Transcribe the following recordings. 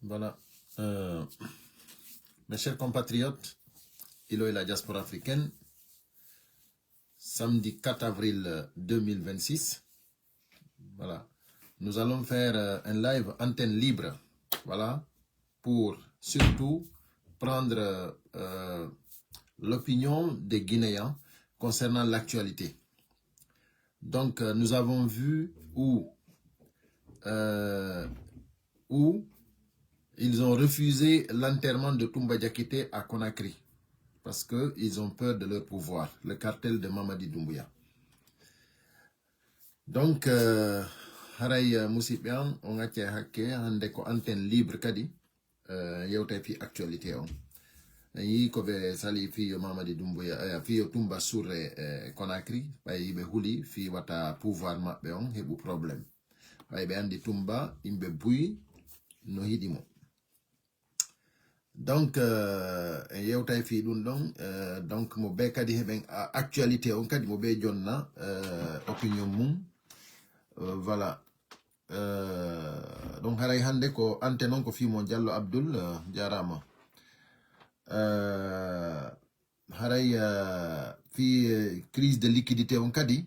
Voilà. Mes chers compatriotes, Ilo et la diaspora africaine, samedi 4 avril 2026, voilà, nous allons faire un live antenne libre, voilà, pour surtout prendre l'opinion des Guinéens concernant l'actualité. Donc, nous avons vu où ils ont refusé l'enterrement de Toumba Diakité à Conakry parce qu'ils ont peur de leur pouvoir, le cartel de Mamadi Doumbouya. Donc, haray musibian on a hakke hande ko antenne libre kadi yewta fi actualité on yi ko be sali fi Mamadi Doumbouya fi Toumba Souré Conakry bay be huli fi wata pouvoir mabbe on hebu problème bay be andi Toumba imbe buy no hidimo. Donc yewtay fi dun don donc mo be kadi heben actualité on kadi mo be jonna opinion mum voilà donc haray hande ko ante non ko fi mo Diallo Abdoul jarama haray fi crise de liquidité on kadi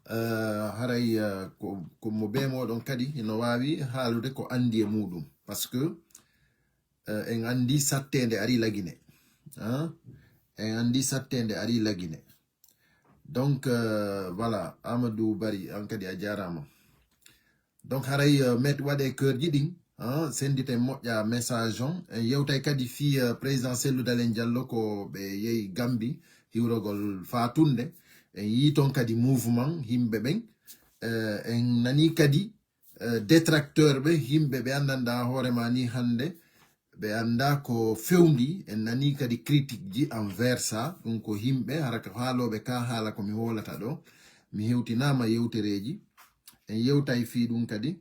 haray ko mo be modon kadi no wawi haalude ko andi e mudum parce que en andi sattende ari lagine en andi sattende ari lagine donc voilà Amadou Bari ankadi a jarama donc haray met wade cœur jidin sendite moƴƴa message on en yewtay kadi fi président Cellou Dalein Diallo ko be yeyi Gambie hiwrogol fatunde en yi ton kadi mouvement himbe ben en nani kadi détracteur be himbe be andanda hoorema ni hande be anda ko fewndi en nani kadi critique ji envers ça donc ko himbe haraka haalobe ka haala ko mi wolata do mi hewtinama yewtereji en yewtay fi dum kadi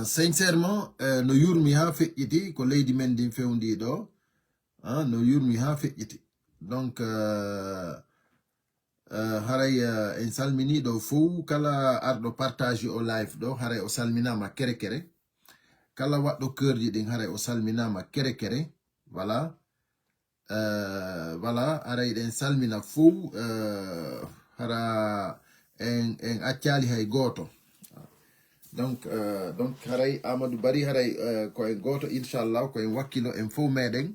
sincèrement no yurmi ha feƴƴiti ko leydi men din fewndi do no yurmi ha feƴƴiti donc haray en salmini do fou kala ardo partage o live do haray o salminama kere kere kala waddo keurji din haray o salminama kere kere voilà voilà haray den salmina fou hara en accali hay goto donc haray Amadou Bari haray ko en goto inchallah ko en wakkilo en fou meden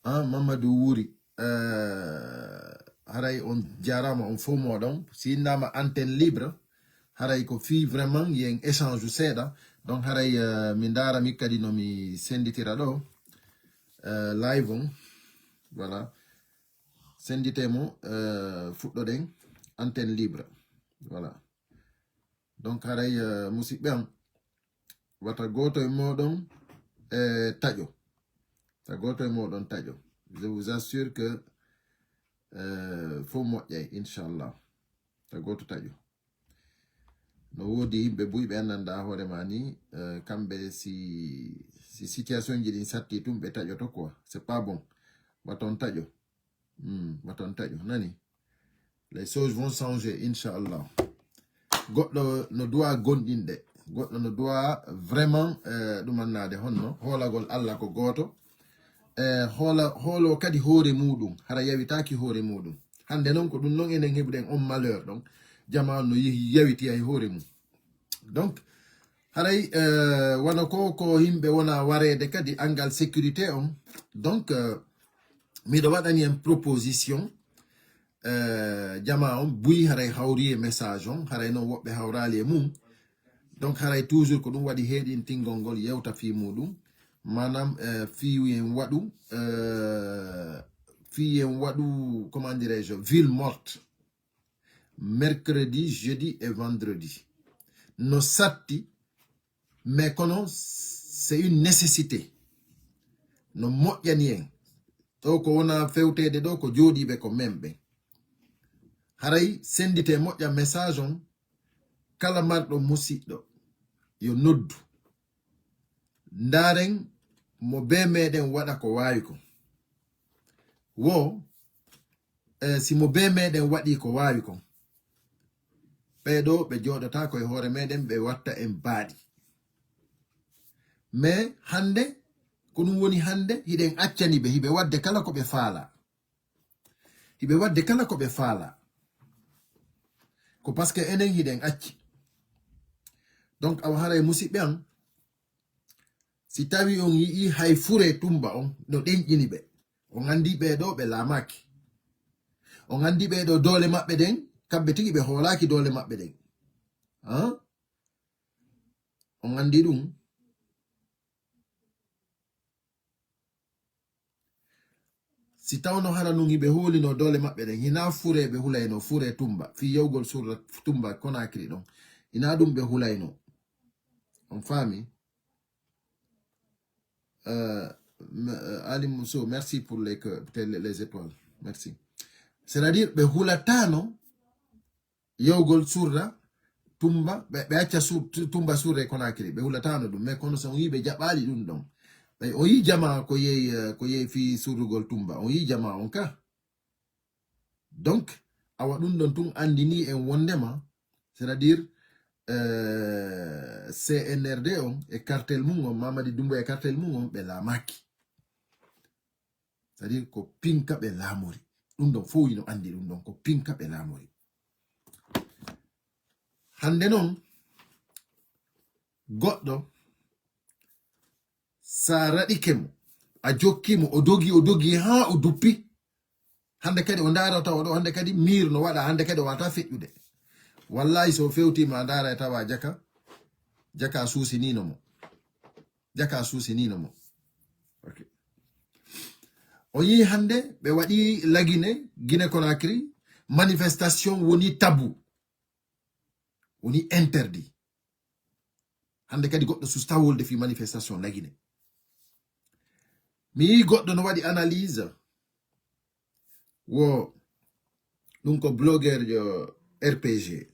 Mamadou Wuri haray on jarama on fou modon si nama antenne libre haray ko fi vraiment yen échange seeda donc haray mi dara mi kadi no mi senditira do live on voilà senditemo fuddo den antenne libre voilà donc haray musibbe wata goto e modon tajo ta goto e modon tajo je vous assure que faut moƴƴay inchallah ta goto tajo no wodi himɓe buyɓe annanda hoorema ni kamɓe si situation ji ɗin satti tum ɓe taƴoto quoi c'est pas bon baton taƴo baton taƴo nani les choses vont changer inchallah goɗɗo no duwa gonɗinɗe goɗɗo no duwa vraiment ɗumannade honno hoolagol Allah ko goto hoolo kadi hoore muɗum hara yawitaki hoore muɗum hande noon ko ɗum noon enen heɓuɗen on malheur donc jamanu no yehi yawiti hay hoore mum donc haray wana ko himɓe wona warede kadi angal sécurité on donc miɗo waɗani en proposition jama on buyi haray hawri e message on haray noon woɓɓe hawrali e mum donc haray toujours ko ɗum waɗi heɗintingol ngol yewta fi muɗum manam fiyen waɗu comment dirais-je ville morte mercredi jeudi et vendredi no satti mais kono c'est une nécessité no moƴƴani en ɗo ko wona fewtede ɗo ko jooɗiɓe ko memɓe haray sendite moƴƴa message on kala marɗo musidɗo yo noddu ndaren mo be meɗen waɗa ko wawi ko wo si mo be meɗen waɗi ko wawi ko ɓeɗo ɓe joɗota koye hoore meɗen ɓe watta en baaɗi mais hande ko ɗum woni hande hiɗen accani ɓe hiɓe wadde kala ko ɓe faala hiɓe wadde kala ko ɓe faala ko parce que enen hiɗen acci donc awa hara e musidɓe am si tawi on yii hay fure tumba on no ɗenƴini ɓe on andi ɓeɗo ɓe laamaki on andi ɓeɗo doole maɓɓe ɗen kamɓe tigi ɓe hoolaki doole maɓɓe ɗen on andi ɗum si tawno hara nun hiɓe hoolino doole maɓɓe ɗen hina fure ɓe hulayno fure tumba fi yewgol surra tumba Conakry ɗon hina ɗum ɓe hulayno on faami Ali Mousso, merci pour les étoiles. Merci. C'est-à-dire, be hulatano yogol surra tumba be acca tumba surre Conakry be hulatano dum mais kono son yibe jabali dum don be o yi jama ko yey fi surugol tumba on yi jama on ka donc awa dum don tun andini en wondema c'est-à-dire CNRD on e cartel mum Mamadi Doumbouya e cartel mum be la maki c'est-à-dire ko pinka be lamori dum don fo yino andi dum don ko pinka be lamori hande non goddo sa radikemo a jokkimo o dogi ha o duppi hande kadi o ndarata o do hande kadi mir no wada hande kadi o wata fejjude wallahi so fewtima ndara tawa jaka suusi nino mo okay o yi hande be wadi lagine Guinée Conakry manifestation woni tabou woni interdit hande kadi goddo susta wolde fi manifestation lagine mi goddo no wadi analyse wo dum ko blogger yo RPG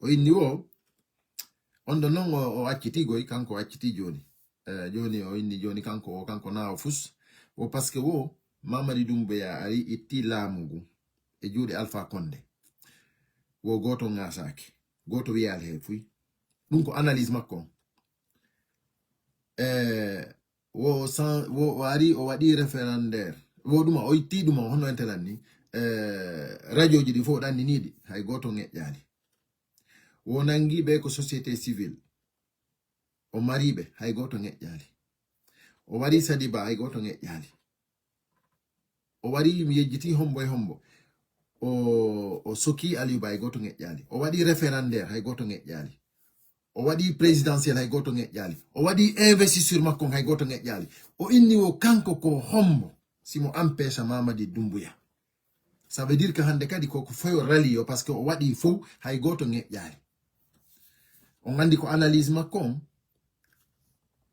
o inni wo on do non o acciti goy kanko acciti joni joni o inni joni kanko na o fus o parce que wo Mamadi Doumbouya ari itti lamugu e juude Alpha Condé wo goto ngasaki goto wiyal he fuy dum ko analyse makko wo ari o wadi référendaire wo duma o itti duma hono entelan ni radio ji di fo dan ni hay goto ngejjali wo nangi be ko société civile o maribe hay goto ngejjali o wari Sadiba hay goto ngejjali o wari mi yejjiti hombo o soki Aliou Ba hay goto ngejjali o wadi référendaire hay goto ngejjali o wadi présidentiel hay goto ngejjali o wadi investisseur makko hay goto ngejjali o inni wo kanko ko hombo simo empêche Mamadi Doumbouya ça veut dire que hande kadi ko foyo rally yo parce que o wadi fo hay goto ngejjali on andi ko analyse makko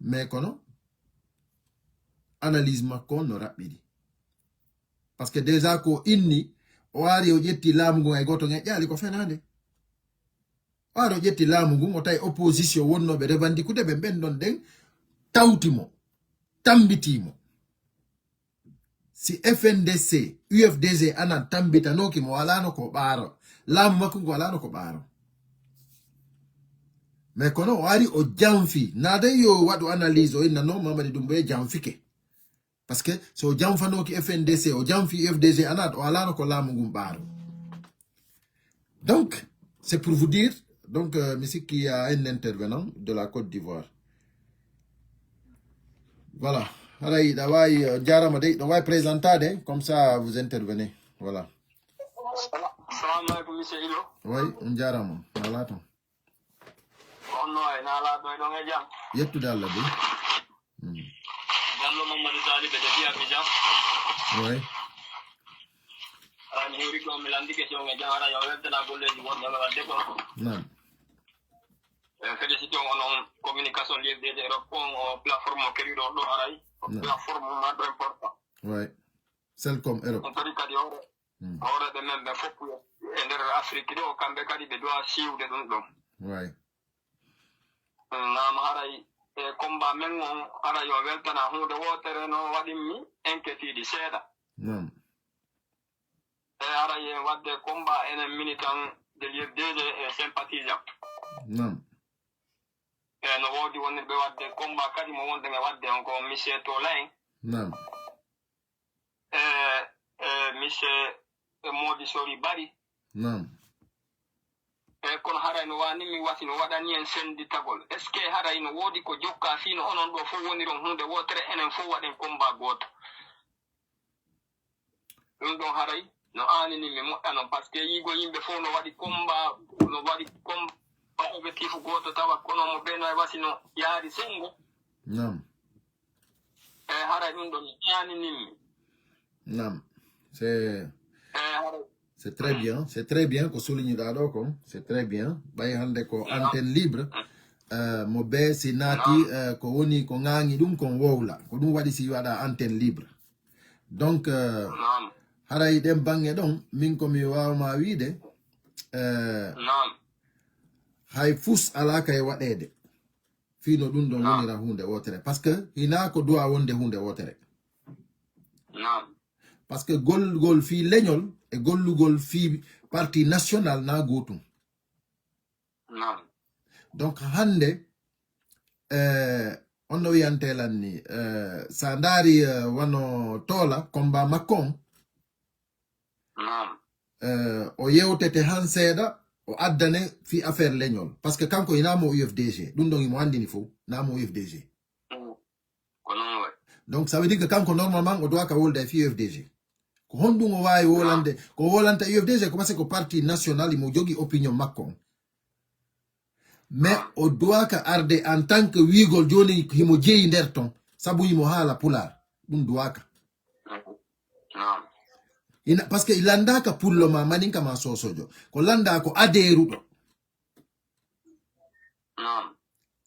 mais kono analyse makko no rabbidi parce que déjà ko inni o wari o jetti lamugo hay goto ngejjali ko fenande waro jetti lamugo o tay opposition wonnobe revendikude be bendon den tawtimo tambitimo si FNDC UFDG ana tambitanoki mo walano ko baro lamu makko go walano ko baro mais kono wari o jamfi nade yo wadu analyse o inna no Mamadi Doumbouya jamfike parce que so jamfanoki FNDC o jamfi UFDG ana o walano ko lamu gum baro donc c'est pour vous dire donc monsieur qui a un intervenant de la Côte d'Ivoire voilà Haray dawai jarama de dawai présentade comme ça vous intervenez voilà salam alaikum monsieur Ilo oui on jarama wala ton onno e nala do do ngejam yettude Allah de dallo Mamadou Talibé de Abidjan oui ani hori ko mi landi ke jonge jara yo webta na golle di wonno la de ko non félicité on communication libre de repon plateforme keri do haray plateforme ma do important oui celle comme Europe on tari kadi ora de même fop e nder Afrique do kambe kadi be do siwde dum dum oui nam haray e combat men on ara yo weltana hunde wotere no wadimi inquiétude seeda non e ara ye wadde combat enen militant de l'UFDG e sympathisant nam no woodi wonirɓe wadde combat kadi mo wonde nge wadde on ko monsieur Tolain nam monsieur Modi Sori Bari nam kono haray no wani mi wasi no waɗani en senditagol est ce que haray no woodi ko jokka fino onon ɗo fof woniron hunde wotere enen fof waɗen combat goto ɗum ɗon haray no anini mi moƴƴa noon par ce que yigo yimɓe fof no waɗi combat objectif goto tawa kono mo ɓeno e wasi no yaari sengo nam haray ɗum ɗon mi ƴaninimmi nam c'est très bien ko souligne ɗaɗo ko c'est très bien ɓay hande ko antenne libre mo be si naati ko woni ko ŋaŋi ɗum kon wowla ko ɗum waɗi si waɗa antenne libre donc haray ɗen bange ɗon min komi wawma wiide hay fus ala kay waɗede fino ɗum ɗon wonira hunde wotere par ce que hina ko duwa wonde hunde wotere par ce que gollugol fi leñol e gollugol fi parti national na gotum donc hande on no wiyantelan ni sa ndaari wano toola combat makkon o yewtete han seeɗa o addane fi affaire leñol par ce que kanko inamo UFDG ɗum ɗon imo andini fof namo UFDG donc ça veut dire que kanko normalement o doit ka wolda e fi UFDG ko honɗum o wawi wolande ko wolanta UFDG ko parce que ko parti national imo jogi opinion makko mais o doit ka arde en tant que wigol joni himo jeeyi nder ton sabu imo haala pular ɗum doit ka parce que landaka pullo ma maninka ma sosojo ko landa ko aderuɗo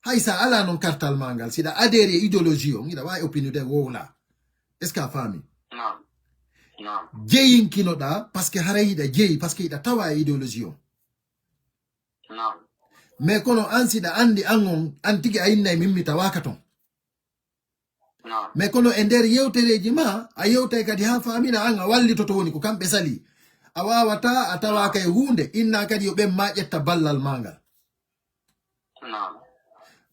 hay sa ala non kartal mangal siɗa adere e idéologie on iɗa wawi opinion de wowla est ce que a faami jeeyinkinoɗa par ce que hara yiɗa jeeyi par ce que yiɗa tawa e idéologie on mais kono an siɗa andi an on an tigi a innayi min mi tawaka ton mais kono e nder yewtereji ma a yewtay kadi ha famina an a wallitoto woni ko kamɓe sali a wawata a tawaka e hunde inna kadi yo ɓen ma ƴetta ballal mangal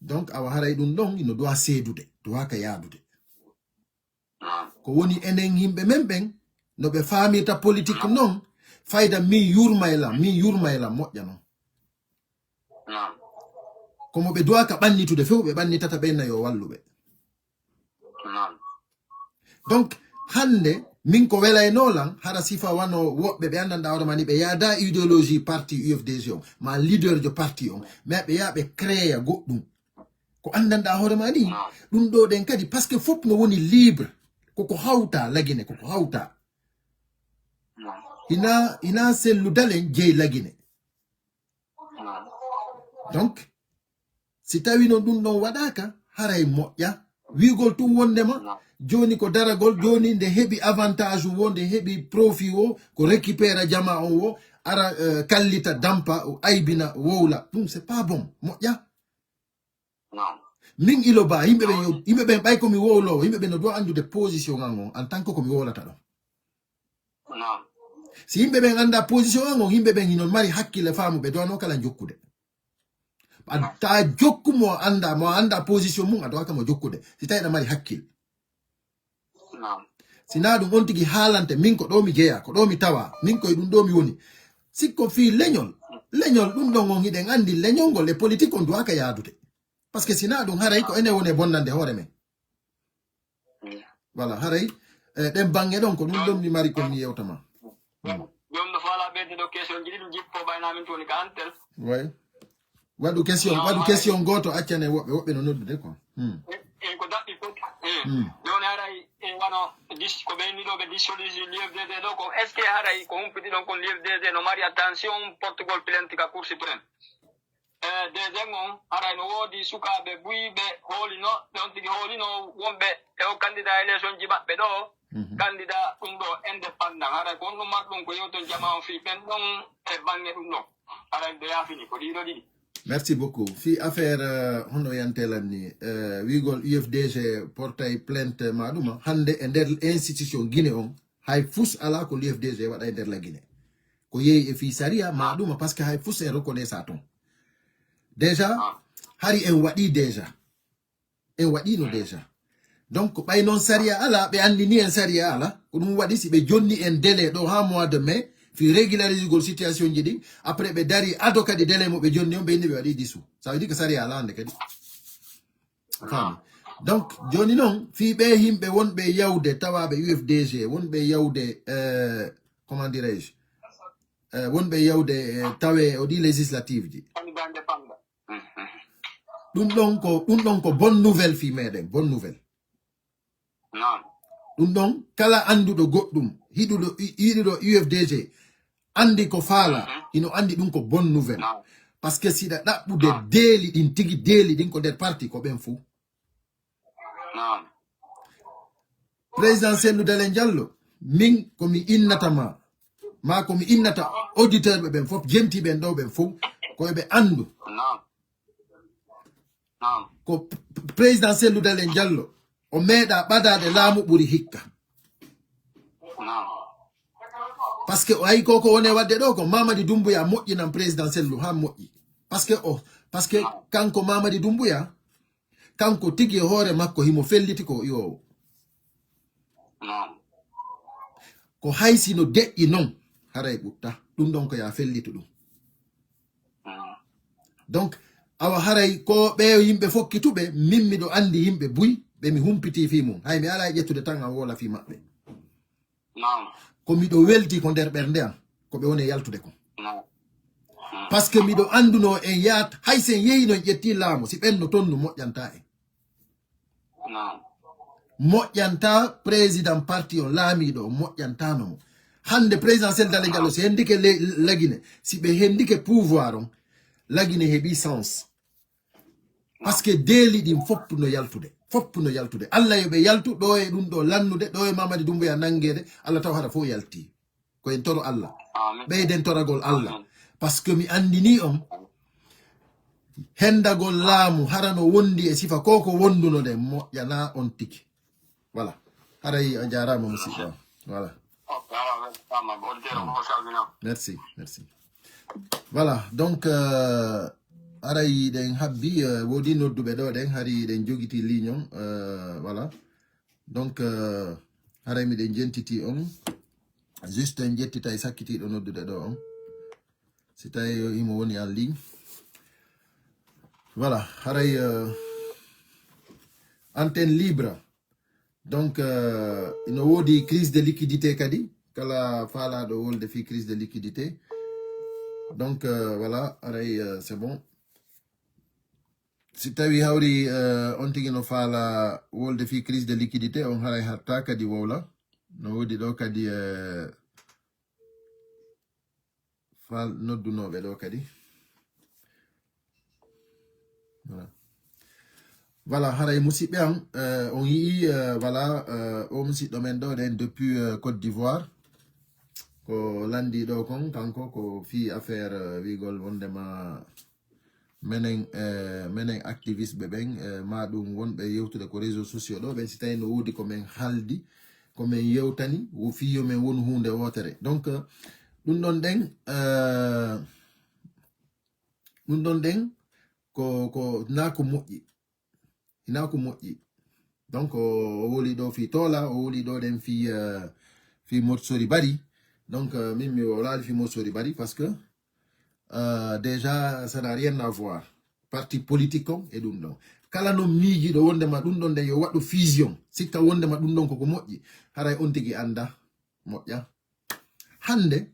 donc awa haray ɗum ɗon ino dowa seedude dowaka yaadude ko woni enen yimɓe men ɓen no ɓe famirta politique noon fayda min yurmaylam moƴƴa noon komo ɓe dowaka ɓannitude few ɓe ɓannitata ɓenna yo walluɓe donc hande min ko welaynolan hara sifa wano woɓɓe ɓe andanɗa hoore mani ɓe yaada idéologie parti UFDG on ma leader jo parti on mais ɓe yaa ɓe créa goɗɗum ko andanɗa hoore mani ɗum ɗo ɗen kadi par ce que fof no woni libre koko hawta lagine koko hawta ina selludalen jeeyi lagine donc si tawi no ɗum ɗon waɗaka haray moƴƴa wigol tum wondema joni ko daragol joni nde heɓi avantage o nde heɓi profit o ko récupéra jama on o ara kallita dampa o aybina wowla ɗum c'est pas bon moƴƴa min ilo ba yimɓe ɓen ɓay komi wowlowo yimɓe ɓe no dowa andude position an on en tant que komi wowlata ɗon si yimɓe ɓen anda position an on yimɓe ɓen hinon mari hakkille faamu ɓe dowano kala jokkude ta jokku mo anda position mum a dowaka mo jokkude si tawi ɗa mari hakkille sina ɗum on tigi haalante min ko ɗo mi jeeya ko ɗo mi tawa min koye ɗum ɗo mi woni sikko fi leñol ɗum ɗon on hiɗen andi leñol ngol e politique on dowaka yaadude par ce que sina ɗum haray ko ene woni e bonnande hoore men voilà haray ɗen bange ɗon ko ɗum ɗon mi mari kon mi yewtama jom no faala ɓeyde ɗo question jiɗi ɗum jippo ɓaynamin toni ka antel way waɗu question goto accane woɓɓe no noddude quoi ko daɓɓi fof joni haray wano ko ɓeyniɗoɓe dissolution l'UFDG ɗo ko est ce que haray ko humpiɗi ɗon kon l'UFDG no mari attention portugol plainte ka cour suprême deuxiéme on haray no woodi sukaɓe buyiɓe hoolino ɗon tigi hoolino wonɓe e o candidat élection ji maɓɓe ɗo candidat ɗum ɗo indépendant haray ko on ɗum marɗum ko yewton jama on fi ɓen ɗon e bange ɗum ɗon haray do yaafini ko ɗiɗo ɗiɗi. Merci beaucoup. Fi affaire hono yantelanni wigol UFDG portay plainte maɗuma hande e nder institution Guinée on hay fus ala ko l'UFDG waɗa e nder la Guinée ko yeyi e fi saria ma ɗuma parce que hay fus en reconnaît ça ton déjà hari en waɗi déjà en waɗino déjà donc ɓay noon saria ala ɓe andini en saria ala ko ɗum waɗi si ɓe jonni en délai ɗo ha mois de mai fi régularisugol situation ji ɗin après ɓe dari ado kadi délai mo ɓe jonni on ɓe indi ɓe waɗi dissous ça veut dire que saria ala hande kadi fami donc joni noon fi ɓe yimɓe wonɓe yawde tawaɓe UFDG wonɓe yawde comment dirais-je wonɓe yawde tawe o ɗi législative ji ɗum ɗon ko bonne nouvelle fi meɗen bonne nouvelle ɗum ɗon kala anduɗo goɗɗum yiɗuɗo UFDG andi ko faala ino andi ɗum ko bonne nouvelle parce que siɗa ɗaɓɓude deeli ɗin tigi deeli ɗin ko nder parti ko ɓen fou président Cellou Dalein Diallo min komi innatama ma komi innata auditeur ɓe ɓen fof jentiɓen ɗo ɓen fof koyeɓe andu ko président Cellou Dalein Diallo o meeɗa ɓadade laamu ɓuri hikka par ce que o ayi koko woni wadde ɗo ko Mamadi Doumbouya moƴƴinan président Cellou ha moƴƴi par ce que kanko Mamadi Doumbouya kanko tigi hoore makko himo felliti ko iwowo ko haysino deƴƴi noon haray ɓutta ɗum ɗon ko ya fellito ɗum donc awa haray ko ɓe yimɓe fokkituɓe min miɗo andi yimɓe buy ɓe mi humpiti fi mum hay mi ala e ƴettude tan am wola fi maɓɓe ko miɗo welti ko nder ɓernde am ko ɓe woni yaltude ko par ce que miɗo anduno en yaat hay sen yeyi non ƴetti laamu si ɓenno toon no moƴƴanta en moƴƴanta président parti o laamiɗo o moƴƴantano mo hande président Cellou Dalein Diallo si hendike lagine si ɓe hendike pouvoir on lagine heeɓi sens par ce que deeli ɗin foppuno yaltude Allah yo ɓe yaltu ɗo e ɗum ɗo lannude ɗo e Mamadi Doumbouya nangede Allah taw hara fof yalti ko en toro Allah ɓeyden toragol Allah par ce que mi andini on hendagol laamu harano wondi e sifa ko wonduno de moƴƴana on tigi voilà haray a jarama musidɗo voilà merci voilà donc aray ɗen habbi wodi nodduɓe ɗo ɗen hari ɗen jogiti ligne on voilà donc haray miɗen jentiti on juste en jettita e sakkitiɗo noddude ɗo on si tawi imo woni en ligne voilà haray antenne libre donc ino wodi crise de liquidité kadi kala faalaɗo wolde fi crise de liquidité donc voilà aray c'est bon si tawi hawri on tigi no faala wolde fi crise de liquidité on haray harta kadi wowla no wodi ɗo kadi faal noddunoɓe ɗo kadi voilà haray musidɓe am on yii voilà o musidɗo men ɗo ɗen depuis Côte d'Ivoire ko landi ɗo kon kanko ko fi affaire wigol wondema menen activiste ɓe ɓen ma ɗum wonɓe yewtude ko réseau sociaux ɗo ɓen si tawi no wodi komin haldi komin yewtani fiyo men woni hunde wotere donc ɗum ɗon ɗen ko na ko moƴƴi donc o woli ɗo fi tola o woli ɗo ɗen fi Motsori Bari donc min mi wolali fi Motsori Bari parce que déjà ça n'a rien à voir parti politique on e ɗum ɗon kala no miijiɗo wondema ɗum ɗon nde yo waɗɗo fusion sikka wondema ɗum ɗon koko moƴƴi haray on tigi anda moƴƴa hande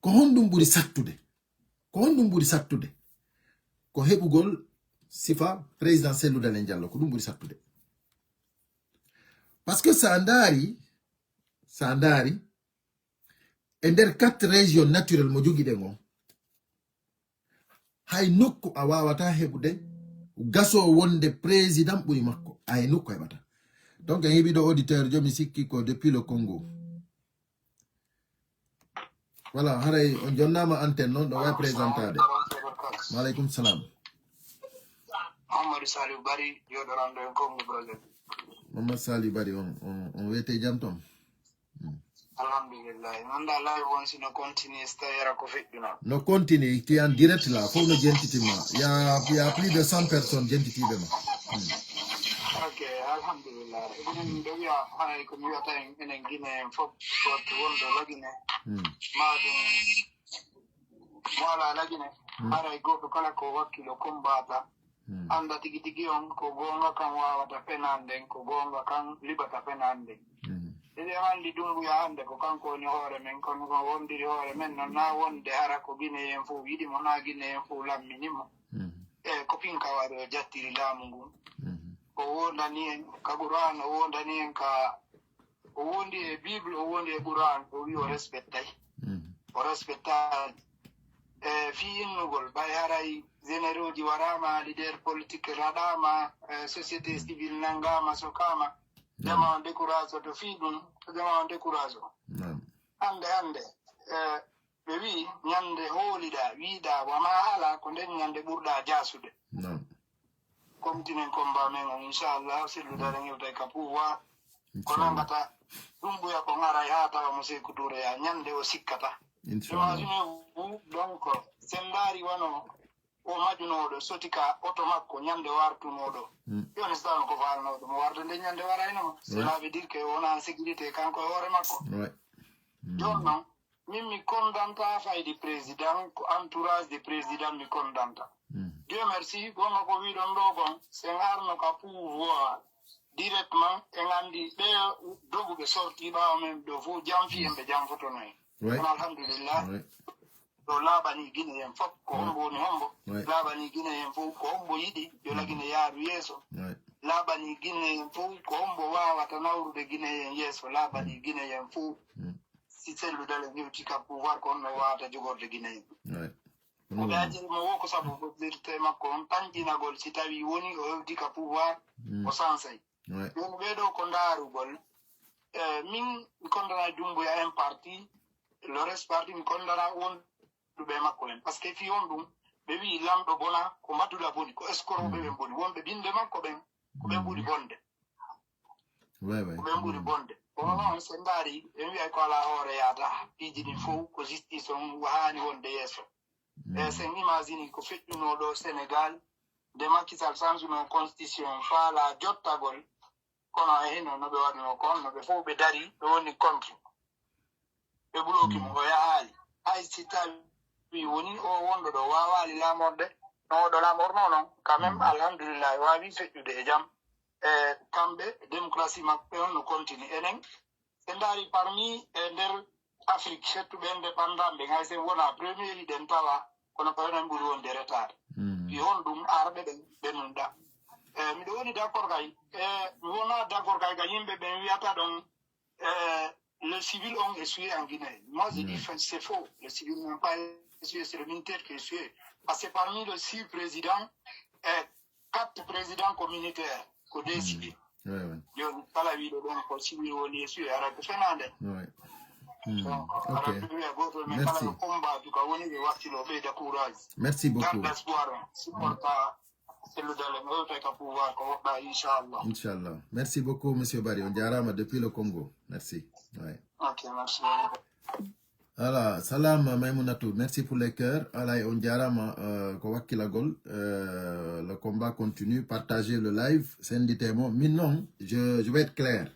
ko honɗum ɓuri sattude ko heɓugol sifa président Cellou Dalein Diallo ko ɗum ɓuri sattude par ce que sa ndaari e nder 4 région naturel mo jogiɗen on hay nokku a wawata heɓude gaso wonde président ɓuri makko hay nokku heɓata donc en heɓiɗo auditeur jomi sikki ko depuis le Congo voilà haray on jonnama antenne noon ɗo way présentade maaleykum salam Mamadou Saliou Bari joɗorando en Congo Brazzaville Mamadou Saliou Bari on wiyete jam toon Alhamdulillah. Nanda live once no continue stay ko fitna. No continue, tu es en direct là, faut le gentitima. Il y a plus de 100 personnes gentitima. Ok, alhamdulillah. Ibn Dawia hanay ko mi wata en Guinée fop to wondo lagine. Madum wala lagine. Haray goto kala ko wakkilo kombata. Anda tigi tigi on ko gonga kan wawata penande ko gonga kan libata penande. Ede handi dungu ya hande ko kanko ni hore men kono ko wondiri hore men non na wonde hara ko Guinée en fu yidi mo na Guinée en fu lamminimo. Ko pinka wado jattiri lamu ngu. O wondani en ka Quran o wondani en ka o wondi e Bible o wondi e Quran o wi o respectai o respecta fi innugol bay haray généroji warama leader politique radama société civile nangama sokama jama décourage to fi ɗum jama décourage hande ɓe wi ñande hoolida wiida wama haala ko nden ñande ɓurɗa jasude continent combat men inchallah silludare ngewtay ka pouvoir ko nangata ɗum ɓuya ko ngaray ha tawa mo Sékou Touré ya ñande o sikkata imaginez-vous donc sen ndaari wano o majunoɗo soti ka oto makko ñande wartunoɗo yoni stano ko falnoɗo mo warde nde ñande waraynomo cela veut dire que wona sécurité kanko e hoore makko jon noon min mi condanta faydi président ko entourage de président mi condanta Dieu merci, gonga ko wiɗon ɗo gon sen arno ka pouvoir directement en andi ɓe doguɓe sorti ɓawa men ɗo fof jam fi en ɓe jam fotono en kono alhamdulillah ɗo laaɓani Guinée en fof ko hombo woni hombo laaɓani Guinée en fof ko hombo yiɗi yo lagine yaaru yeeso laaɓani Guinée en fof ko hombo wawata nawrude Guinée en yeeso laaɓani Guinée en fof si selludale hewti ka pouvoir ko onno wawata jogorde Guinée en o ɓeajiri mo wo ko sabu goɗɗirte makko on tanƴinagol si tawi woni o hewti ka pouvoir o sansay joni ɓeɗo ko ndaarugol min mi kondana Dumbuya en parti le reste parti mi kondana wonduɓe makko en par ce que fi on ɗum ɓe wi lamɗo bona ko mbadduɗa boni ko escoroɓe ɓen boni wonɓe binde makko ɓen ko ɓen ɓuuri bonde ko ɓen ɓuuri bonde kono noon sen ndaari ɓen wiyay ko ala hoore yaata piiji ɗin fof ko justice on hani wonde yeeso sen imagine ko feƴƴunoɗo Sénégal nde Macky Sall sansuno constitution faala jottagol kono heno no ɓe waɗino kon no ɓe fof ɓe dari ɓe woni contre ɓe ɓuloki mo o yahaali hay si tawi woni o wonɗo ɗo wawali lamorde no oɗo lamorno noon quand même alhamdulillah wawi feƴƴude e jaam kamɓe démocratie maɓɓe on no continue enen se ndaari parmi e nder Afrique settuɓe indépendant ɓe hay sen wona premier hiɗen tawa kono pawenen ɓuri wonde retard fi hon ɗum arɓe ɓe nunɗa miɗo woni d' accord kay mi wona d' accord kay ka yimɓe ɓen wiyata ɗon le civil on est sué en Guinée. Moi je dis c'est faux, le civil n'est pas sué, c'est le militaire qui est sué parce que parmi les 6 présidents 4 présidents communautaires ko décidé joni kala wiɗo ɗon ko civil woni e sué ara ko fenande Ok, merci. Merci beaucoup. Inch'Allah. Merci beaucoup, Monsieur Barry. On diara depuis le Congo. Merci. Ouais. Ok, merci. Voilà, salam Maïmounatou. Merci pour les cœurs. Voilà, on diara le combat continue. Partagez le live. C'est un déterminant. Mais non, je vais être clair.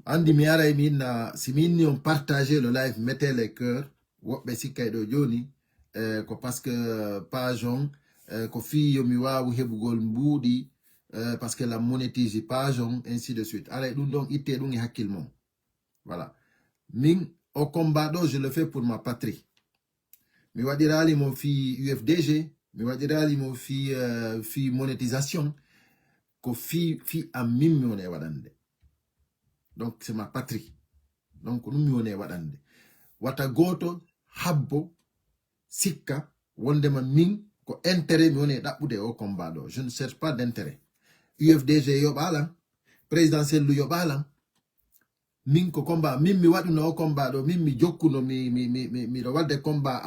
Andi miara et mina, si mini ont partagé le live, mettez les cœurs, wopbe si kaido joni, parce que page on, ko fi yomiwa ou hebugol mboudi, parce que la monétise page on, ainsi de suite. Allez, nous donc ite donc hakilmon. Voilà. Min, au combat je le fais pour ma patrie. Mi wadirali mon fi UFDG, mi wadirali mon fi monétisation, ko fi a mimmione wadande. Donc, c'est ma patrie. Donc, nous m'y wadande. Wata goto, habbo, sikka, wondema min, ko intérêt m'y d'apoude au combat. Je ne cherche pas d'intérêt. UFDG yobalan, présidentiel yobalan, min ko combat, min mi wadu no combat, min mi jokku no mi rawal de combat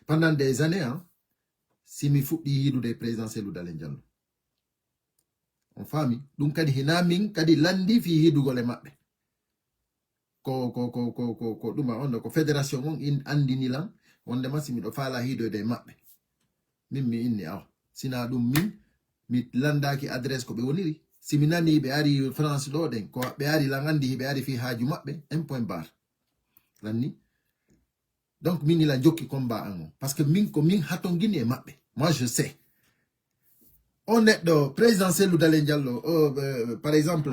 pendant des années, hein, si mi fuɗɗi yidude présidentiel Dalen Diallo. On famille donc kadi hina min kadi landi fi hidugol e mabbe ko duma on ko fédération on in andini lan wonde masimi do fala hido de mabbe min mi inni aw sina dum min mi landaki adresse ko be woniri simi nani be ari France do den ko be ari la ngandi be ari fi haaju mabbe un point barre lanni donc min la jokki combat an parce que min ko min hatongini e mabbe moi je sais on est do président Cellou Dalein Diallo par exemple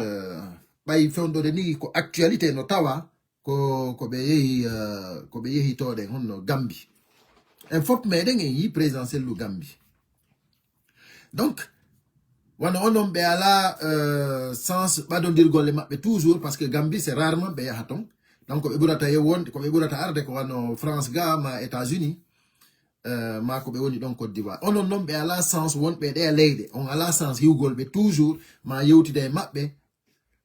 bay fondo de ni ko actualité no tawa ko be yehi to den honno Gambie en fop meden yi président Cellou Gambie donc wana onon be ala sens badondir golle mabbe toujours parce que Gambie c'est rarement be yahaton donc be burata yewon ko be burata arde ko wano France ga ma États-Unis ma ko be woni don Côte d'Ivoire onon non be ala sens won be de leyde on ala sens hiugol be toujours ma yewtide mabbe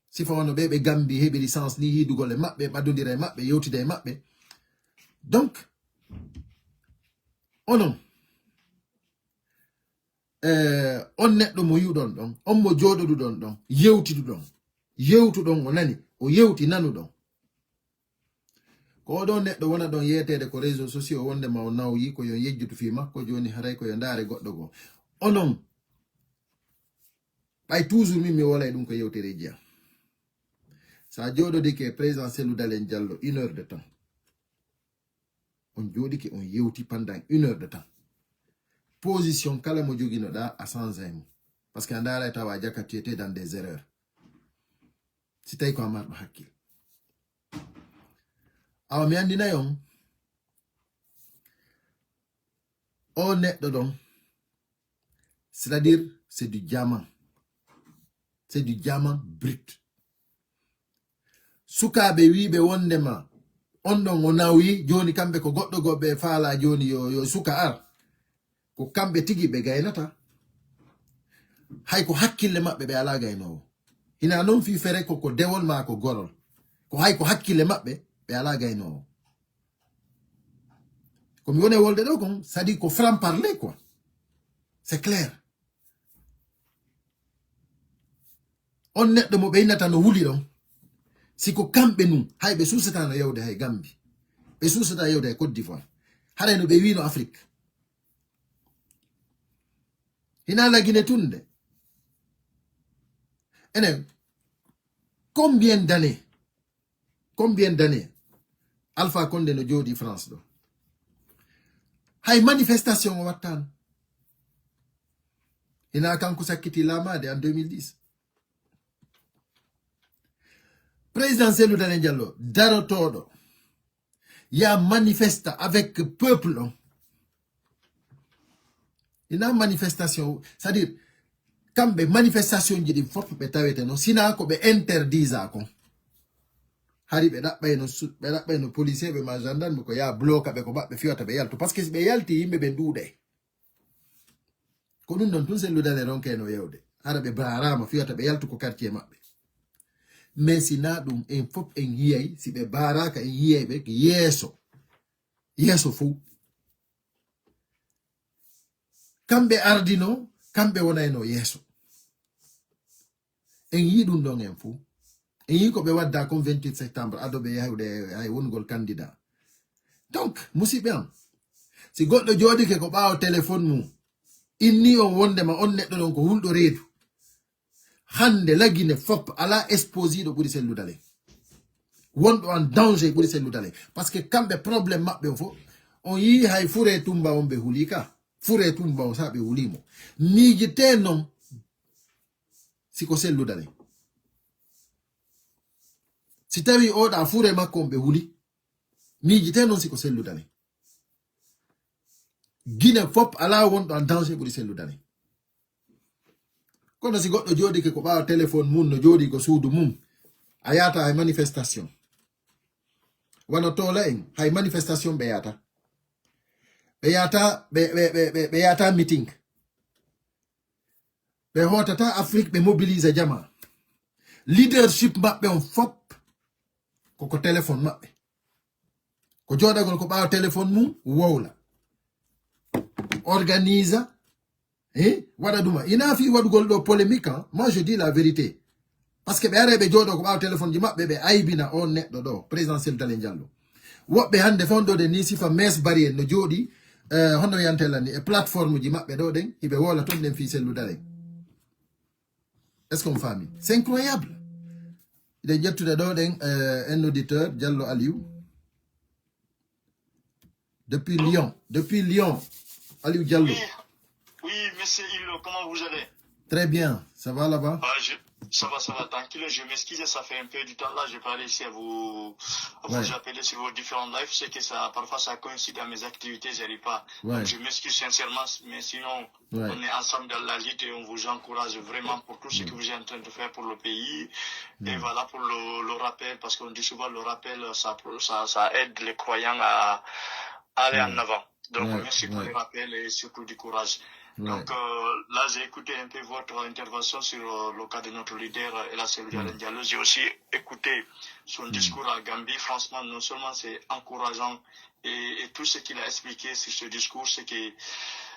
si fa wono be Gambie hebi licence ni hidugol e mabbe badondire mabbe yewtide mabbe donc onon on neddo mo yudon don on mo jododu don yewtidu don yewtu don o nani o yewti nanu don ko don neddo wona don yetede ko réseaux sociaux wonde ma o nawyi ko yo yejjutu fi makko joni haray ko yo ndaare goddo go onon bay toujours mi wolay dum ko yewtere jiya sa jododi ke président Cellou Dalein Diallo 1 heure de temps on jodi ke on yewti pendant 1 heure de temps position kala mo jogino da à 100 ans parce que andara tawa jakati était dans des erreurs si tay ko amar ba hakil aw mi andina yon on est dedans c'est-à-dire c'est du diamant brut sukabe wibe wondema ondon onawi joni kambe ko goddo gobbe faala joni yo suka ar ko kambe tigi be gaynata hay ko hakkille mabbe be ala gayno ina non fi fere ko dewol ma ko gorol ko hay ko hakkille mabbe be ala gayno ko mi woni wolde do kon sadi ko franc parler quoi c'est clair on neddo mo be inata no wuli don siko kambe num hay be susata no yewde hay Gambie be susata yewde Côte d'Ivoire hare no be wino Afrique ina la Guinée tunde ene combien d'années Alpha Condé no jodi France do hay manifestation wattan ina kanko sakkiti lamade en 2010 président Cellou Dalein Diallo darotodo ya manifesta avec peuple ina manifestation c'est-à-dire kambe manifestation jidi fop be tawete no sina ko be interdisa ko hari be dabbe no policier be ma gendarme ko ya bloka be ko babbe fiota be yalto parce que be yalti yimbe be ndude ko dum don tun Cellou Dalein ronke no yewde hara be barama fiota be yalto ko quartier mabbe mais sina dum en fop en yiyay si be baraka en yiyay be yeso fu kambe ardino kambe wonayno yeso en yidum don en fu en yi ko be wadda comme 28 septembre adobe yahde ay wongol candidat donc musibe am si goddo jodi ke ko baaw téléphone mum inni on wonde ma on neddo don ko huldo reedu hande la Guinée fop ala exposido buri Cellou Dalein wondo en danger buri Cellou Dalein parce que kambe problème mabbe fo on yi hay fure tumba on be hulika fure tumba on sabe hulimo miji tenon siko Cellou Dalein si tawi oda fure makko be huli miji tenon siko Cellou Dalein Guinée fop ala wondo en danger buri Cellou Dalein kono si goddo jodi ke ko baaw téléphone mun no jodi ko suudu mum ayata ay manifestation wana tola en hay manifestation be yata meeting be hotata Afrique be mobiliser jama leadership mabbe on fop ko téléphone mabbe ko jodagol ko baaw téléphone mum wowla organisa wada duma ina fi wadugol do polémique hein? Moi je dis la vérité parce que ɓe are ɓe jooɗo ko ɓaawa téléphone ji maɓɓe ɓe aybina on neɗɗo ɗo présidentiel Dalen Diallo woɓɓe hannde fewndode ni sifa mes bari en no jooɗi honno yantela ni e plateforme ji maɓɓe ɗo ɗen hiɓe wola toon ɗen fi sellu Dalen. Est-ce qu'on famille? C'est incroyable. Il y a tout un auditeur, Diallo Aliou. Depuis Lyon, Aliou Diallo. Oui, monsieur Illo, comment vous allez? Très bien, ça va là-bas? Ça va, tranquille. Je m'excuse, ça fait un peu du temps là, j'ai pas réussi à vous appeler sur vos différents lives. Je sais que parfois ça coïncide à mes activités, j'arrive pas. Ouais. Donc je m'excuse sincèrement, mais sinon, on est ensemble dans la lutte et on vous encourage vraiment pour tout ce que vous êtes en train de faire pour le pays. Et voilà pour le rappel, parce qu'on dit souvent le rappel, ça aide les croyants à aller en avant. Donc merci pour le rappel et surtout du courage. Donc là, j'ai écouté un peu votre intervention sur le cas de notre leader Ella Seydou Dalen Diallo. J'ai aussi écouté son discours à Gambie. Franchement, non seulement c'est encourageant et tout ce qu'il a expliqué sur ce discours, c'est que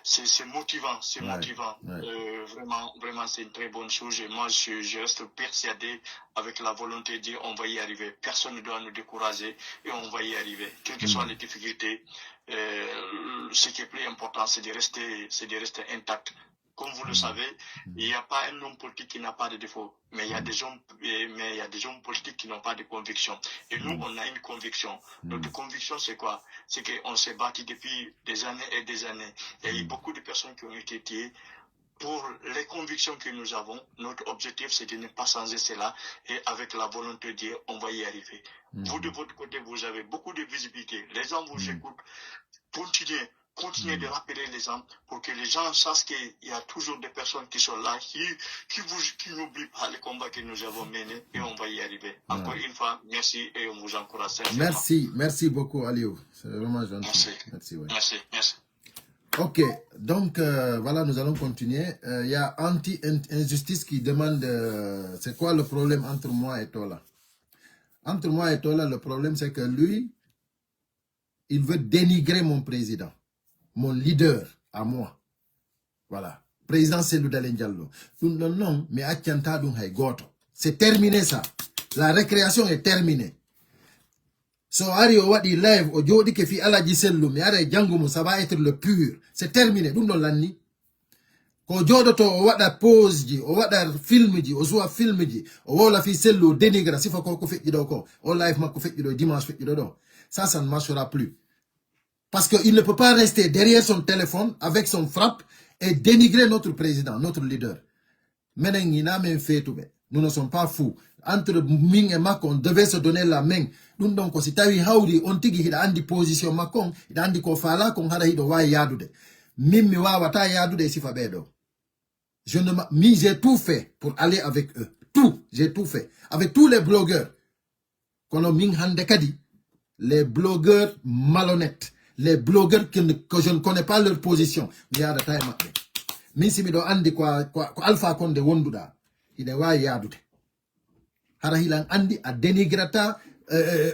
c'est motivant, Vraiment, c'est une très bonne chose. Et moi, je reste persuadé avec la volonté de dire on va y arriver. Personne ne doit nous décourager et on va y arriver. Quelles que soient les difficultés, ce qui est plus important, c'est de rester intact. Comme vous le savez, il n'y a pas un homme politique qui n'a pas de défaut, mais il y a des hommes politiques qui n'ont pas de conviction. Et nous, on a une conviction. Notre conviction, c'est quoi? C'est qu'on s'est battu depuis des années et des années. Il y a eu beaucoup de personnes qui ont été tuées. Pour les convictions que nous avons, notre objectif, c'est de ne pas changer cela. Et avec la volonté de dire, on va y arriver. Vous, de votre côté, vous avez beaucoup de visibilité. Les gens vous écoutent. Continuez de rappeler les gens pour que les gens sachent qu'il y a toujours des personnes qui sont là, qui n'oublient pas les combats que nous avons menés et on va y arriver. Encore une fois, merci et on vous encourage sincèrement. Merci beaucoup, Aliou. C'est vraiment gentil. Merci. Ok, donc voilà, nous allons continuer. Il y a Anti-Injustice qui demande c'est quoi le problème entre moi et Tola. Entre moi et Tola, le problème c'est que lui, il veut dénigrer mon président, mon leader à moi. Voilà. Président Seydou Dalen Diallo. Non, mais c'est terminé ça. La récréation est terminée. So ari o wadi live o jodi ke fi alaji sellu mi ara jangumo ça va être le pur. C'est terminé. Dum non lanni. Ko jodoto o wada pause ji, o wada film ji, o zuwa film ji, o wola fi sellu dénigra sifa ko feji do ko. O live makko feji do dimanche feji do. Ça ne marchera plus. Parce qu'il ne peut pas rester derrière son téléphone avec son frappe et dénigrer notre président, notre leader. Nous ne sommes pas fous. Entre Ming et Macron, on devait se donner la main. Nous donc, si tu as haudi, on tigi hida andi position Macron, hida andi ko fala, kon hada hido wa yadude. Mimi wa wata yadude si fabedo. J'ai tout fait pour aller avec eux. J'ai tout fait. Avec tous les blogueurs. Kono Ming hande kadi. Les blogueurs malhonnêtes, les blogueurs que je ne connais pas leur position. Mais si je andi quoi Alpha Condé wonduda, il est wa yadude. Hara hilan andi a dénigrata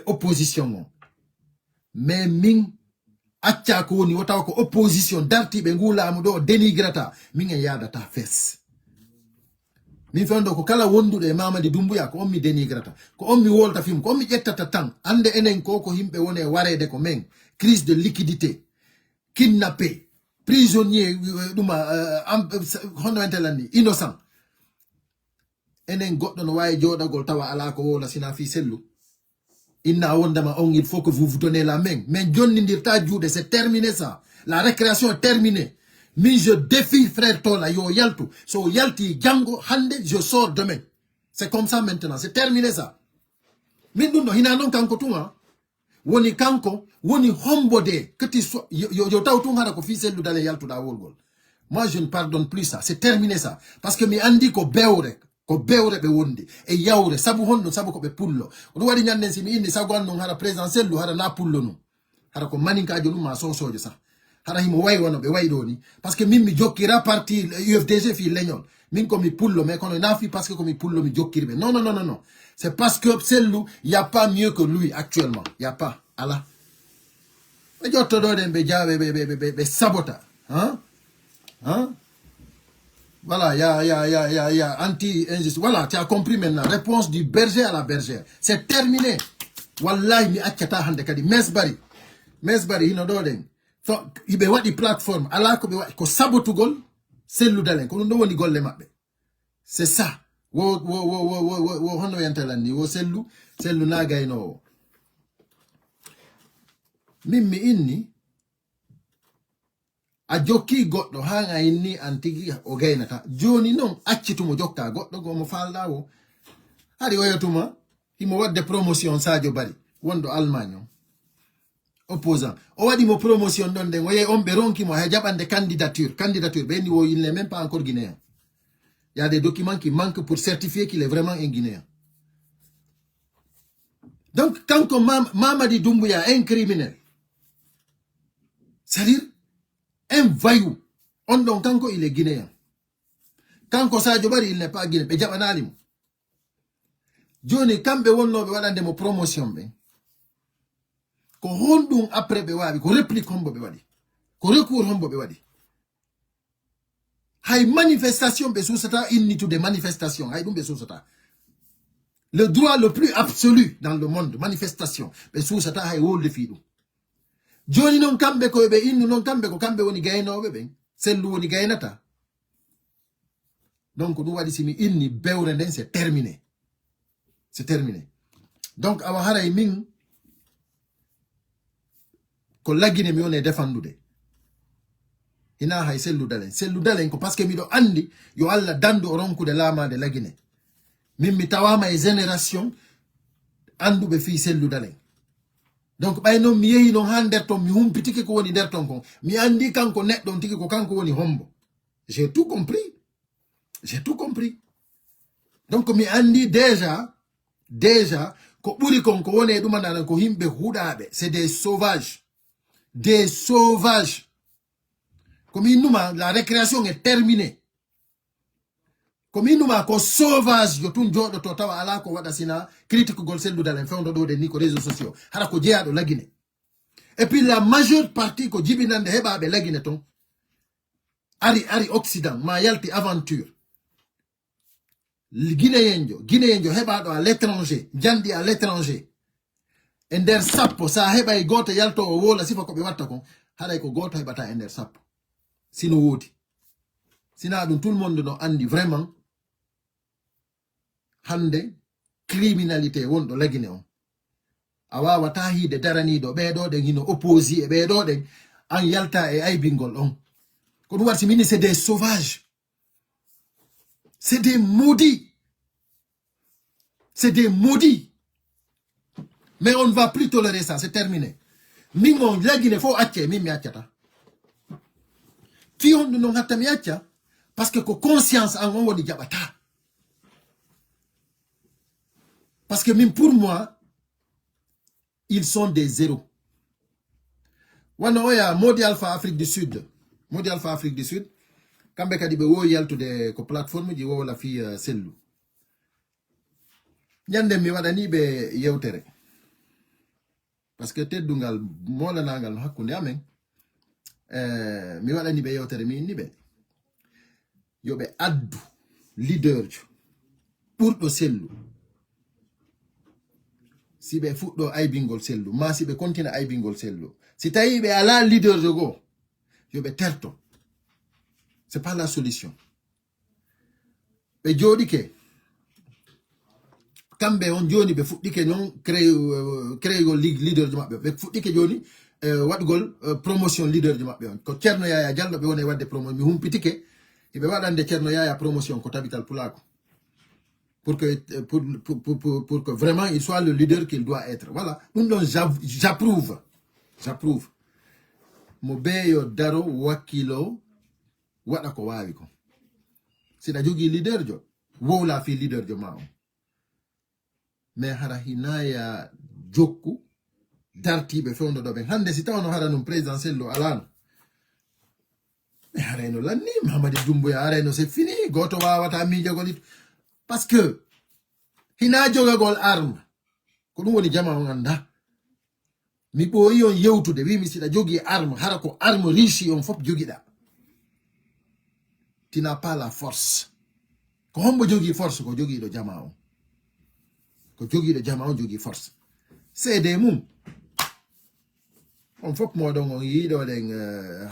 opposition. Mais Ming acca ko woni wata ko opposition darti be ngula amudo dénigrata Ming e yadata fes. Min fendo ko kala wondude Mamadi Doumbouya ko ommi dénigrata ko ommi wolta film ko ommi jettata tan ande enen ko himbe woni warede ko men crise de liquidité kidnappé prisonnier hono entelani innocent enen goddo no wawi jodagol tawa ala ko wola sina fi sellu inna wondama on il faut que vous vous donnez la main mais jonnindirta juude c'est terminé ça la récréation est terminée. Mais je défie frère Tola, yo yaltu. So yalti jango hande, je sors demain. C'est comme ça maintenant, c'est terminé ça. Minduno hinanon kanko tunga. Woni kanko, woni hombode. Que tu sois, yo tautunga ko fi Seydou Dalen yaltu da wolgol. Moi je ne pardonne plus ça, c'est terminé ça. Parce que mi andi ko bewre be wonde. E yawre, sabu hondo, sabu ko be pullo. Odo wadi nyanden si mi indi sagu annon hara présidentiel lu hara na pullo no. Hara ko maninka jonu ma so sojo sa. Hara himo way wono be way doni parce que mimi jokira parti UFDG fi leñol min ko mi pullo mais kono nafi parce que ko mi pullo mi jokirbe non c'est parce que cellu y a pas mieux que lui actuellement y a pas ala be jotto do den be jaabe be sabota Voilà, il y a anti-injustice. Voilà, tu as compris maintenant. Réponse du berger à la bergère. C'est terminé. Wallahi, mi akata hande kadi. Mesbari, hino doden. So, ibe wadi plateforme. Ala ko be wadi ko sabotugol. Sellu dalen. Ko ndo woni golle mabbe. C'est ça. Wo hono yantalandi. Wo sellu naga ino. Mimmi inni. A jokki goddo hanga inni antigi o gaynata joni non accitumo jokka goddo go mo falda wo hari wayatuma himo wadde promotion Sadio Bari wondo Allemagne opposant o wadi mo promotion don den waye on be ronki mo ha jabande candidature be ni wo il n'est même pas encore guinéen. Il y a des documents qui manquent pour certifier qu'il est vraiment un guinéen. Donc quand Mamadi Doumbouya est un criminel, c'est-à-dire un voyou. Donc, quand il est guinéen. Quand Sadio Bari, il n'est pas guinéen. Mais Jabanali. Johnny, quand on a des promotions, ko hondum après bewabi, ko réplique hombo bewadi. Ko recours hombo bewadi. Hay manifestation be sousata inni to des manifestations. Hay dum be sousata. Le droit le plus absolu dans le monde, manifestation. Be sousata hay wolde fidu. Joni non kambe ko be innu non kambe ko kambe woni gaynobe ben sellu woni gaynata. Donc nous wadi simi inni bewre den c'est terminé. C'est terminé. Donc awa haray min ko lagine mi woni defandude. Ina hay sellu dalen ko parce que mi do andi yo alla dando ronkude lama de lagine. Min mi tawama e génération andube fi sellu dalen. Donc bay non mi yehi non han der ton mi humpitike ko woni der ton kon mi andi kanko neddo tiki ko kanko woni hombo. J'ai tout compris. Donc mi andi déjà ko buri kon ko woni dum nan ko himbe hudabe, c'est des sauvages. Comme inuma la récréation est terminée. Comme inuma ko sauvage yo tun jodo to tawa ala ko wada sina critique gol seldu dalen fondo do de ni ko réseaux sociaux hara ko jeado lagine. Et puis la majeure partie ko jibinande heba be lagine ton ari occident ma yalti aventure. Guinéenjo heba do à l'étranger, jandi à l'étranger. Ender sappo sa heba e goto yalto o wola sifa ko be watta kon hara ko goto hebata ender sappo. Sino wodi. Sina dum tout le monde no andi vraiment hande criminalité wondo lagine on. Awa wata hide darani do bedo de hino opposi e bedo de an yalta e ay bingol on. Ko dum warti mini c'est des sauvages. C'est des maudits. Mais on ne va plus tolérer ça, c'est terminé. Mimon lagine fo atche mimi atchata. Fi on no hatta mi atcha parce que ko conscience en on woni jabata. Parce que même pour moi, ils sont des zéros. Wana oya Modi Alpha Afrique du Sud. Kambe kadi be wo yaltude ko plateforme ji wo la fi sellu. Nyande mi wadani be yewtere. Parce que teddungal mola nangal hakkunde amen. Mi wadani be yewtere mi ni be. Yobe addu leader pour do sellu. Si be fuddo ay bingol sellu, ma si be continue ay bingol sellu. Si tayi be ala leader de go, yobe terto. C'est pas la solution. Be jodi ke kambe on joni be fuddike non créer go leader de mabbe. Be fuddike joni wadgol promotion leader de mabbe on. Ko Cerno Yaya Jallo be woni wadde promotion mi humpitike e be wadande Cerno Yaya promotion ko tabital pulako. Pour que vraiment il soit le leader qu'il doit être. Voilà. Donc j'approuve. Mobeyo daro wakilo wada ko wawi ko. C'est da jogi leader jo. Wo la fi leader jo mao. Mais hara hinaya jokku dartibe fondo do ben hande si tawno hara non présidentiel lo alano. Mais hara no lanni Mamadi Doumbouya hara no c'est fini goto wawata mi jogolit. Parce que hina jogagol arme ko dum woni jama on anda mi boyi on yewtude wi mi sida jogi arme hara ko arme riche on fop jogida tu n'as pas la force. Ko hombo jogi force ko jogi do jamao. Ko jogi do jamao jogi force. C'est des mum. On fop mo don on yi do den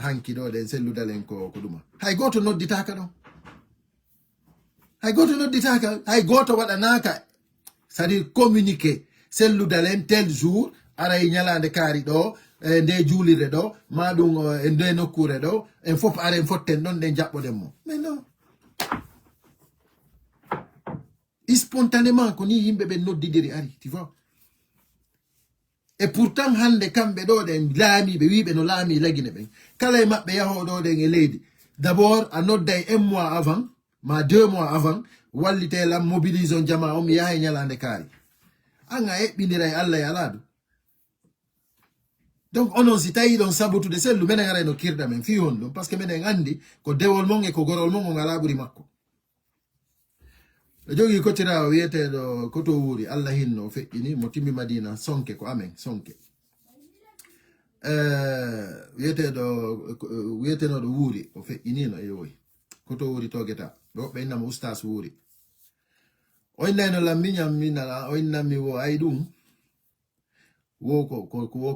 hanki do den selludalen ko duma. Hay goto nodditaka do. Hay goto nodditaka, hay goto wadanaka. C'est-à-dire communiquer selludalen tel jour ara nyalande kari do nde julire do madum nde nokkure do en fop are en fotten don den jabbodem mo. Mais non. Spontanément ko ni yimbe be noddidiri ari, tu vois. Et pourtant hande kambe do den laami be wibe no laami lagine ben kala e mabbe yaho do den e leydi d'abord a nodday 1 mois avant ma 2 mois avant wallite la mobilisation jama mi yahay nyalande kari anga e bindira e Allah ya ladu. Donc onon si tayi don sabutu de sellu menen ara no kirda men fi hondo parce que menen andi ko dewol mon e ko gorol mon ngala buri makko. Le jogi kotira wiete do koto wuri Allah hinno feƴƴini mo timmi Madina sonke ko amen sonke wiete no do wuri o feƴƴinino e yoyi koto wuri togeta do be inna mo ustaas wuri o inna no lammiñam minala o inna mi wo ay dum wo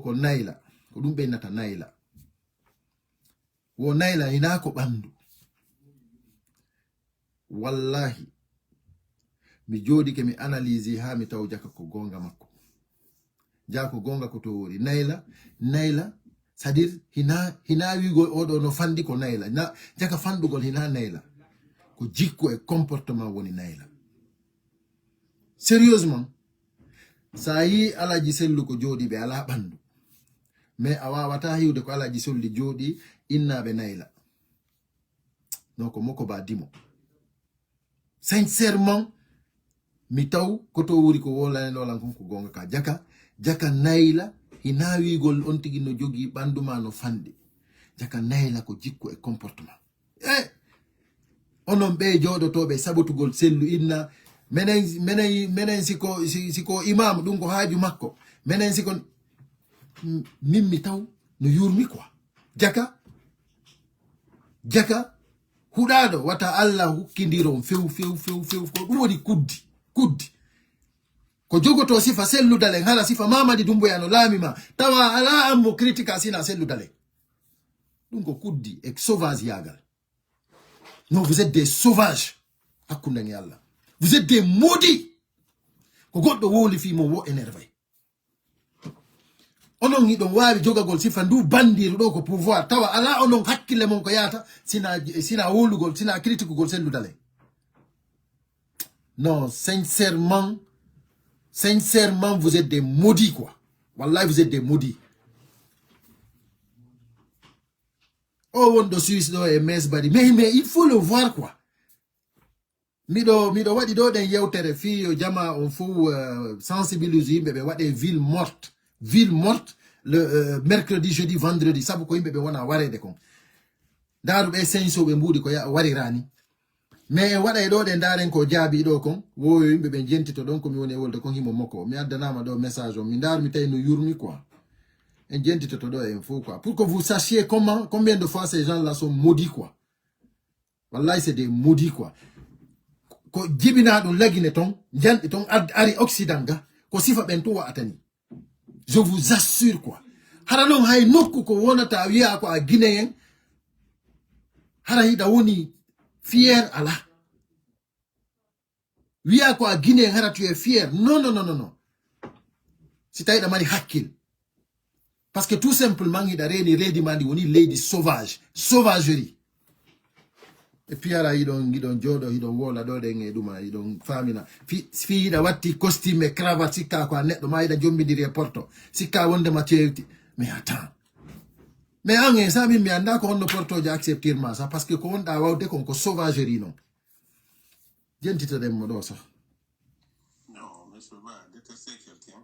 ko nayla ko dum be innata nayla wo nayla ina ko bandu wallahi mi jodi ke mi analyse ha mi taw jaka ko gonga makko jako gonga ko to wori nayla c'est-à-dire hina wigo odo no fandi ko nayla na jaka fandugol hina nayla ko jikko e comportement woni nayla sérieusement sa yi alaji sellu ko jodi be ala bandu mais awawata hiwde ko alaji solli jodi innabe nayla non ko moko ba dimo sincèrement mi taw koto wuri ko wola no lan ko gonga ka jaka nayla hinawigol on tigi no jogi banduma no fande jaka nayla ko jikko e comportement onon be jodotobe sabotugol sellu inna menen siko imam dum ko haaju makko menen siko mimmi taw no yurmi quoi jaka hudado wata Allah hukkindiro few ko dum woni kuddi ko jogoto sifa selludalen hala sifa mamadi dumbo yano lamima tawa ala ammo critique sina selludalen dum ko kuddi e sauvage yagal. Non, vous êtes des sauvages hakkunde Allah, vous êtes des maudits ko goddo woli fi mo wo énervé onon ni don wawi jogagol sifa ndu bandiru do ko pouvoir tawa ala onon hakkille mon ko yata sina wolugol sina critique gol selludalen. Non, sincèrement, vous êtes des maudits, quoi. Wallahi, vous êtes des maudits. Oh, on doit suivre et mes body. Mais il faut le voir, quoi. Mido, wadi do den yewtere fi jama on faut sensibiliser bébé wadi ville morte le mercredi, jeudi, vendredi. Sabu ko yimbe be wona warede kon. Daru be senso be mbudi ko ya wari rani. Mais wada e do den daren ko jaabi do kon wo yimbe be jentito don ko mi woni wolde kon himo moko mi addanama do message o mi ndar mi tay no yurmi quoi en jentito to do e info quoi pour que vous sachiez combien de fois ces gens là sont maudits quoi. Wallahi c'est des maudits quoi. Ko jibina do lagine ton jandi ton ari occident ga ko sifa ben to wa atani. Je vous assure quoi. Hara non hay nokku ko wonata wi'a ko a guinéen hara hida woni fier Allah. Oui à quoi Guinée tu es fier. Non. Si tu as mari hakil. Parce que tout simplement il a réuni lady mandi woni lady sauvage, sauvagerie. Et puis ara idon jodo idon wola do den eduma idon famina fi da watti costume et cravate sikka ko neddo ma ida jombidiri e porto sikka wonde ma cewti. Mais attends. Mais en ça mi anda ko on porto ja accepter ma ça parce que ko on da wawde kon ko sauvagerie non. Jentito dem mo do sax. Non, mais c'est pas détester quelqu'un.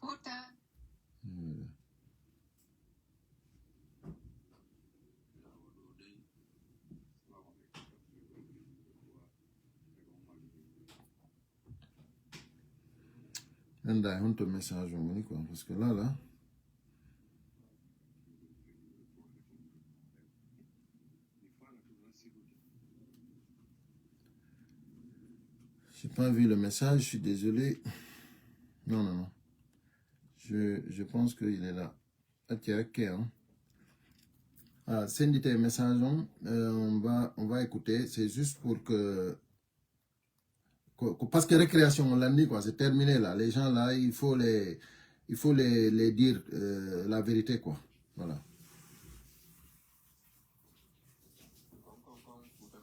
Pourtant. Anda un message au quoi parce que là J'ai pas vu le message, je suis désolé. Non. Je pense qu'il est là. Ok, hein. Ah, send tes messages, on va écouter. C'est juste pour que parce que récréation, on l'a dit, quoi, c'est terminé là. Les gens là, il faut les dire la vérité, quoi. Voilà.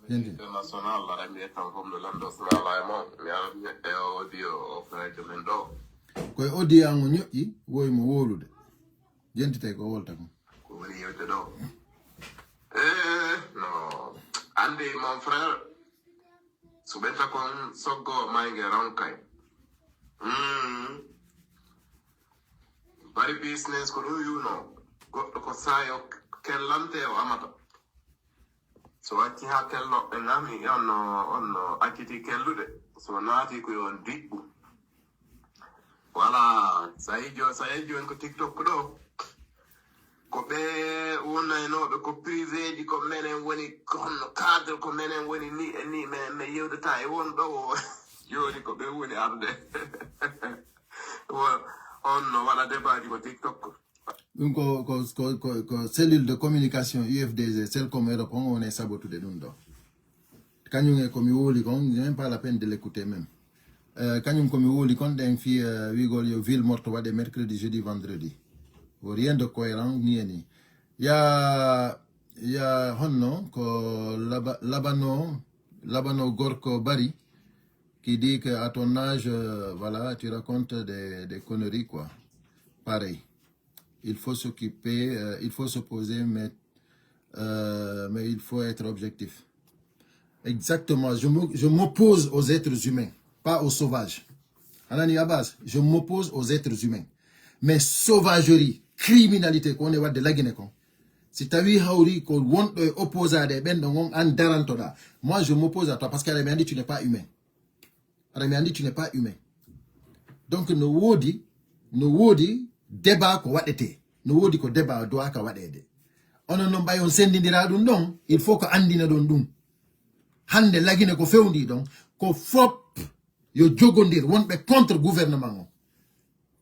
International la rami tan comme le lando sala mo mi audio frère Mendo ko audio an ñoƴƴi woy mo wolude jentite ko wolta ko woni yewte do no andi mon frère subenta kon soggo mayge ronkay bari business ko do you know goddo ko sayo kellante o amata so atti ha kello e ngami onno akkiti kellude so naati ko yon dibbu wala sayijo en ko TikTok do ko be wonaynoɓe ko privé ji ko menen woni kono cadre ko menen woni ni me yewdata e won ɗo joni ko ɓe woni arde onno waɗa débat ji ko TikTok. Donc, ko cellule de communication UFDG, celle comme Europe, on est saboté de nous. Quand nous sommes comme Woli, on n'a même pas la peine de l'écouter même. Quand nous sommes comme Woli, on a une fille, ville morte, de mercredi, jeudi, vendredi. Rien de cohérent, ni. Il y a Labano Gorko Bari, qui dit qu'à ton âge, voilà, tu racontes des conneries, quoi. Pareil. Il faut s'occuper, il faut s'opposer, mais il faut être objectif. Exactement, je m'oppose aux êtres humains, pas aux sauvages. Anani Abbas, je m'oppose aux êtres humains. Mais sauvagerie, criminalité, qu'on est de la Guinée. Si tu as vu Hauri, qu'on oppose à des ben en darantoda, moi je m'oppose à toi parce qu'elle m'a dit tu n'es pas humain. Elle m'a dit tu n'es pas humain. Donc nous wodi débat ko wadete no wodi ko débat do aka wadede onon non bayon sendindira dum don il faut ko andina don dum hande lagine ko fewndi don ko fop yo jogondir wonbe contre gouvernement o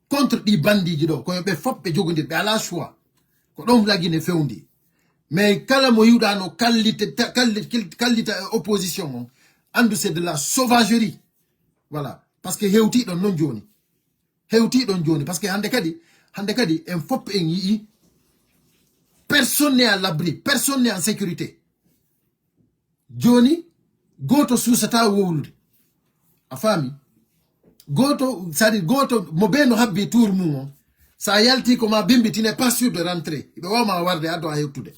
contre di bandiji do ko be fop be jogondir be ala choix ko don lagine fewndi mais kala mo yudano kallita opposition o andu c'est de la sauvagerie voilà parce que hewti don non joni parce que hande kadi en fop en yi personne n'est à l'abri, personne n'est en sécurité. Joni goto susata wolude a fami goto sadi goto mo beno habbi tour mum sa yalti ko ma bimbi tu n'es pas sûr de rentrer be wama warde ado a hewtude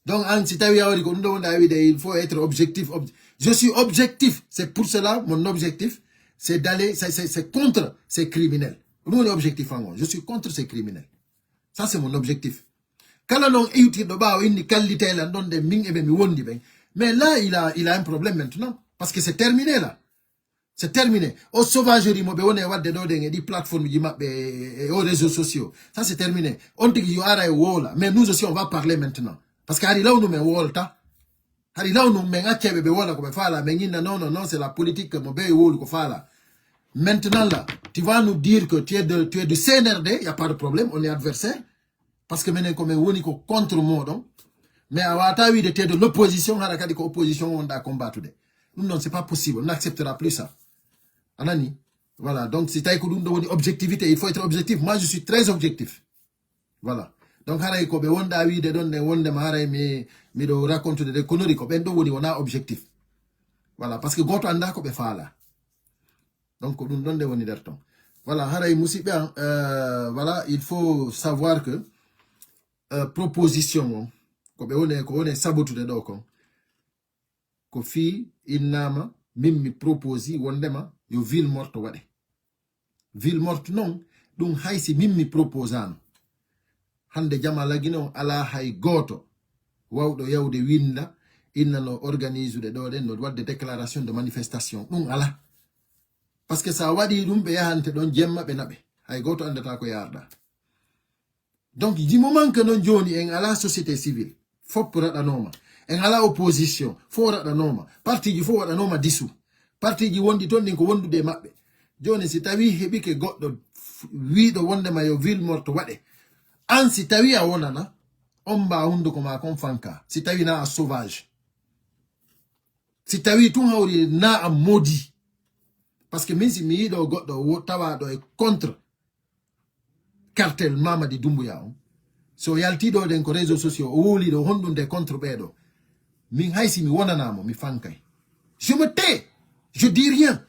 donc an si tawi awri ko ndo wonda wide il faut être objectif je suis objectif, c'est pour cela mon objectif c'est d'aller c'est contre ces criminels. Mon objectif je suis contre ces criminels. Ça c'est mon objectif. Kala non euti do ba indi qualité la don de ming ebe mi wondi ben. Mais là il a un problème maintenant parce que c'est terminé là. C'est terminé. Au sauvagerie mo be woni wadde do de di plateforme ji mabbe et aux réseaux sociaux. Ça c'est terminé. On dit you are a wola mais nous aussi on va parler maintenant parce que hari là nous me wolta. Hari là nous me ngachebe be wola ko be fala mais non c'est la politique mo be wol ko fala. Maintenant là, tu vas nous dire que tu es du CNRD, il n'y a pas de problème, on est adversaire. Parce que maintenant, comme on est contre moi, donc. Mais à tu es de l'opposition, on a opposition, on a combattu. Non, c'est pas possible, on n'acceptera plus ça. Anani, voilà, donc si tu as une objectivité, il faut être objectif. Moi, je suis très objectif. Voilà. Donc, on raconte des conneries, on a objectif. Voilà, parce que goto anda ko be fala. Donc, nous donnons des derton. Voilà, voilà, il faut savoir que proposition, comme on est saboté de donc, que fi inama mimi proposi wondema yo ville morte wade. Ville morte non, donc haisi mimi proposan. Hande jamala gino ala hay goto wawdo yawde winda inna no organise de do den no wadde déclaration de manifestation. Non ala. Parce que ça wadi dum be yahante don jemma be nabe hay goto andata ko yarda. Donc du moment que non joni en ala société civile fop radanoma en ala opposition fo waɗa noma parti ji fo waɗa noma disu parti ji wondi ton ko wondude mabbe joni si tawi heɓike goɗɗo wiiɗo wondema yo ville morte waɗe an si tawi a wonana on mba hunduko ma kon fanka si tawi na a sauvage si tawi tun hawri na a maudit parce que min si mi yiɗo goɗɗo tawaɗo e contre cartel Mamadi Doumbouya on so yaltiɗo den ko réseaux sociaux o woliɗo hondunde contre ɓeɗo min haysi mi wonanamo mi fankay je me tais je dis rien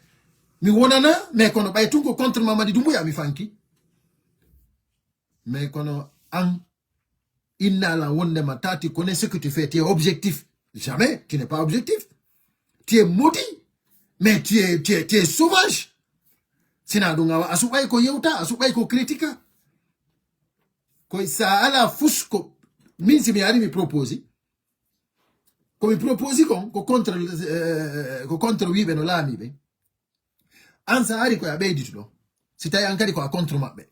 mi wonana mais kono ɓay tun ko contre Mamadi Doumbouya mi fanki mais kono an innala wondema tati connais ce que tu fais tu es objectif jamais tu n'es pas objectif tu es maudit mais tu es sauvage sina ɗum awa a suɓay ko yewta a suɓay ko critica koy sa ala fusko min si mi ari mi proposi ko mi proposi kon ko contre wiɓe no laamiɓe an sa ari koye a ɓeyditu ɗo si tawi an kadi ko a contre maɓɓe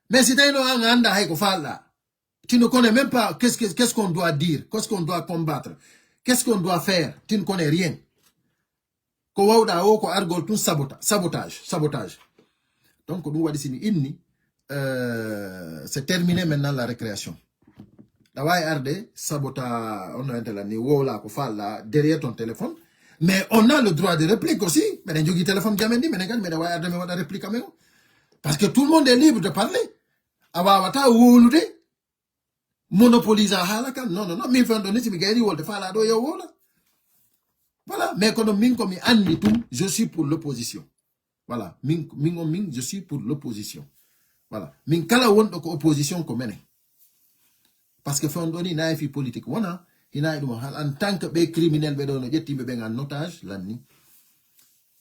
mais si tawi no an anda hay ko falɗa tu ne connais même pas qu'est-ce qu'on doit dire, qu'est-ce qu'on doit combattre, qu'est-ce qu'on doit faire, tu ne connais rien. Ko wawɗa o ko argol tun sabotage. Donc nous wadi sini inni c'est terminé maintenant la récréation. La way arde sabota on entela ni wola ko falla derrière ton téléphone, mais on a le droit de réplique aussi. Mais un jogi téléphone jamendi mais ngal mais way arde me wada réplique amé parce que tout le monde est libre de parler. Awa wata wolude monopolise halaka non min fendo niti mi gayri wolde fala do yo wola voilà mais kono min ko mi andi tum je suis pour l'opposition voilà min je suis pour l'opposition voilà min kala wondo ko opposition ko menen parce que fendo ni na fi politique wona ina dum hal en tant que be criminel be do no jettimbe be ngan otage lanni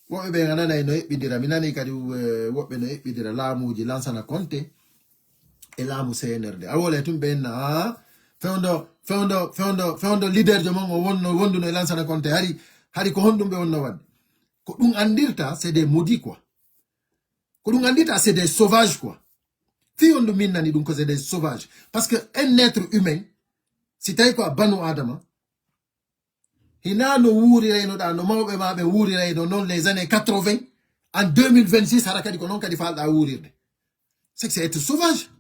wobe be ngana no ebbidira minani kadi wobbe no ebbidira laamuji lansana Conté et laamu CNRD awole tum benna fewndo leader jo mon wondu no lansana Conté hari ko hondum be wonno wadde ko dum andirta c'est des maudits quoi ko dum andita c'est des sauvages quoi fi on min nani dum ko c'est des sauvages parce que un être humain si tay ko banu adama hina no wuri reyno da no mawbe mabe wuri reyno non les années 80 en 2026 harakadi ko non kadi falda wurirde c'est être sauvage.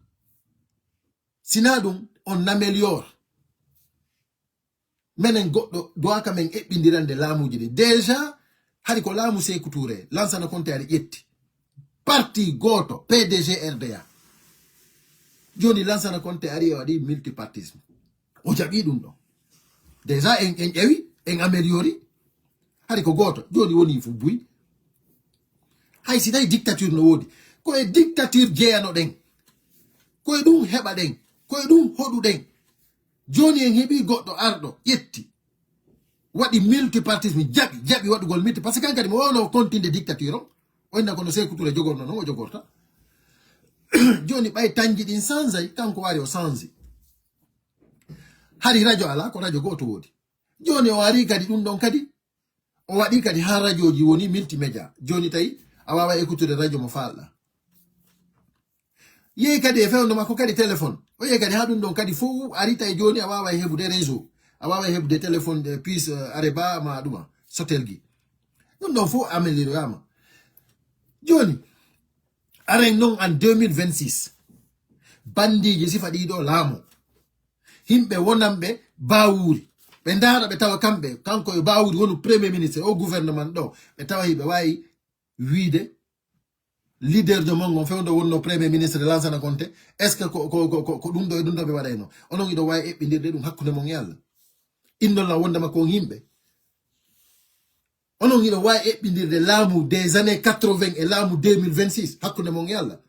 Sinon, on améliore. Menen goddo doa kamen ebbindirande laamuji déjà hari ko laamu Sékou Touré lansana Conté ari yetti parti goto PDG RDA joni lansana Conté ari wadi multipartisme o jabi dum do déjà en ewi en améliori hari ko goto joni woni fu buy hay si day dictature no wodi ko e dictature jeeyano den ko e dum heba den ko e dum hodu den joni en hebi goddo ardo yetti wadi multipartisme jabi wadugol multi parce que kankadi mo wono continue dictature o inna kono Sékou Touré jogorno no o jogorta joni bay tanji din sanzay kanko wari o sanzi hari radio ala ko radio goto wodi joni o wari kadi dum don kadi o wadi kadi ha radioji woni multimédia joni tay a wawa écouter radio mo falla ye kadi e fewno makko kadi téléphone o ye kadi ha dum don kadi fo arita e joni a wawa hebude réseau a wawa hebude téléphone de puce areba ma duma sotelgi dum don fo améliorama joni aren non en 2026 bandiji sifa ɗiɗo laamo himɓe wonamɓe bawuri ɓe ndara ɓe tawa kamɓe kanko e bawuri wonu premier ministre o gouvernement ɗo ɓe tawa hiɓe wawi wiide leader de mongo fewndo wonno premier ministre Lansana Conté est ce que ko ɗum ɗo e ɗum ɗo ɓe waɗayno onon iɗo wawi eɓɓindirde ɗum hakkude mon e Allah innolla wondema kon yimɓe onon iɗo wawi eɓɓindirde laamu des années 80 et laamu 2026 hakkude mon e Allah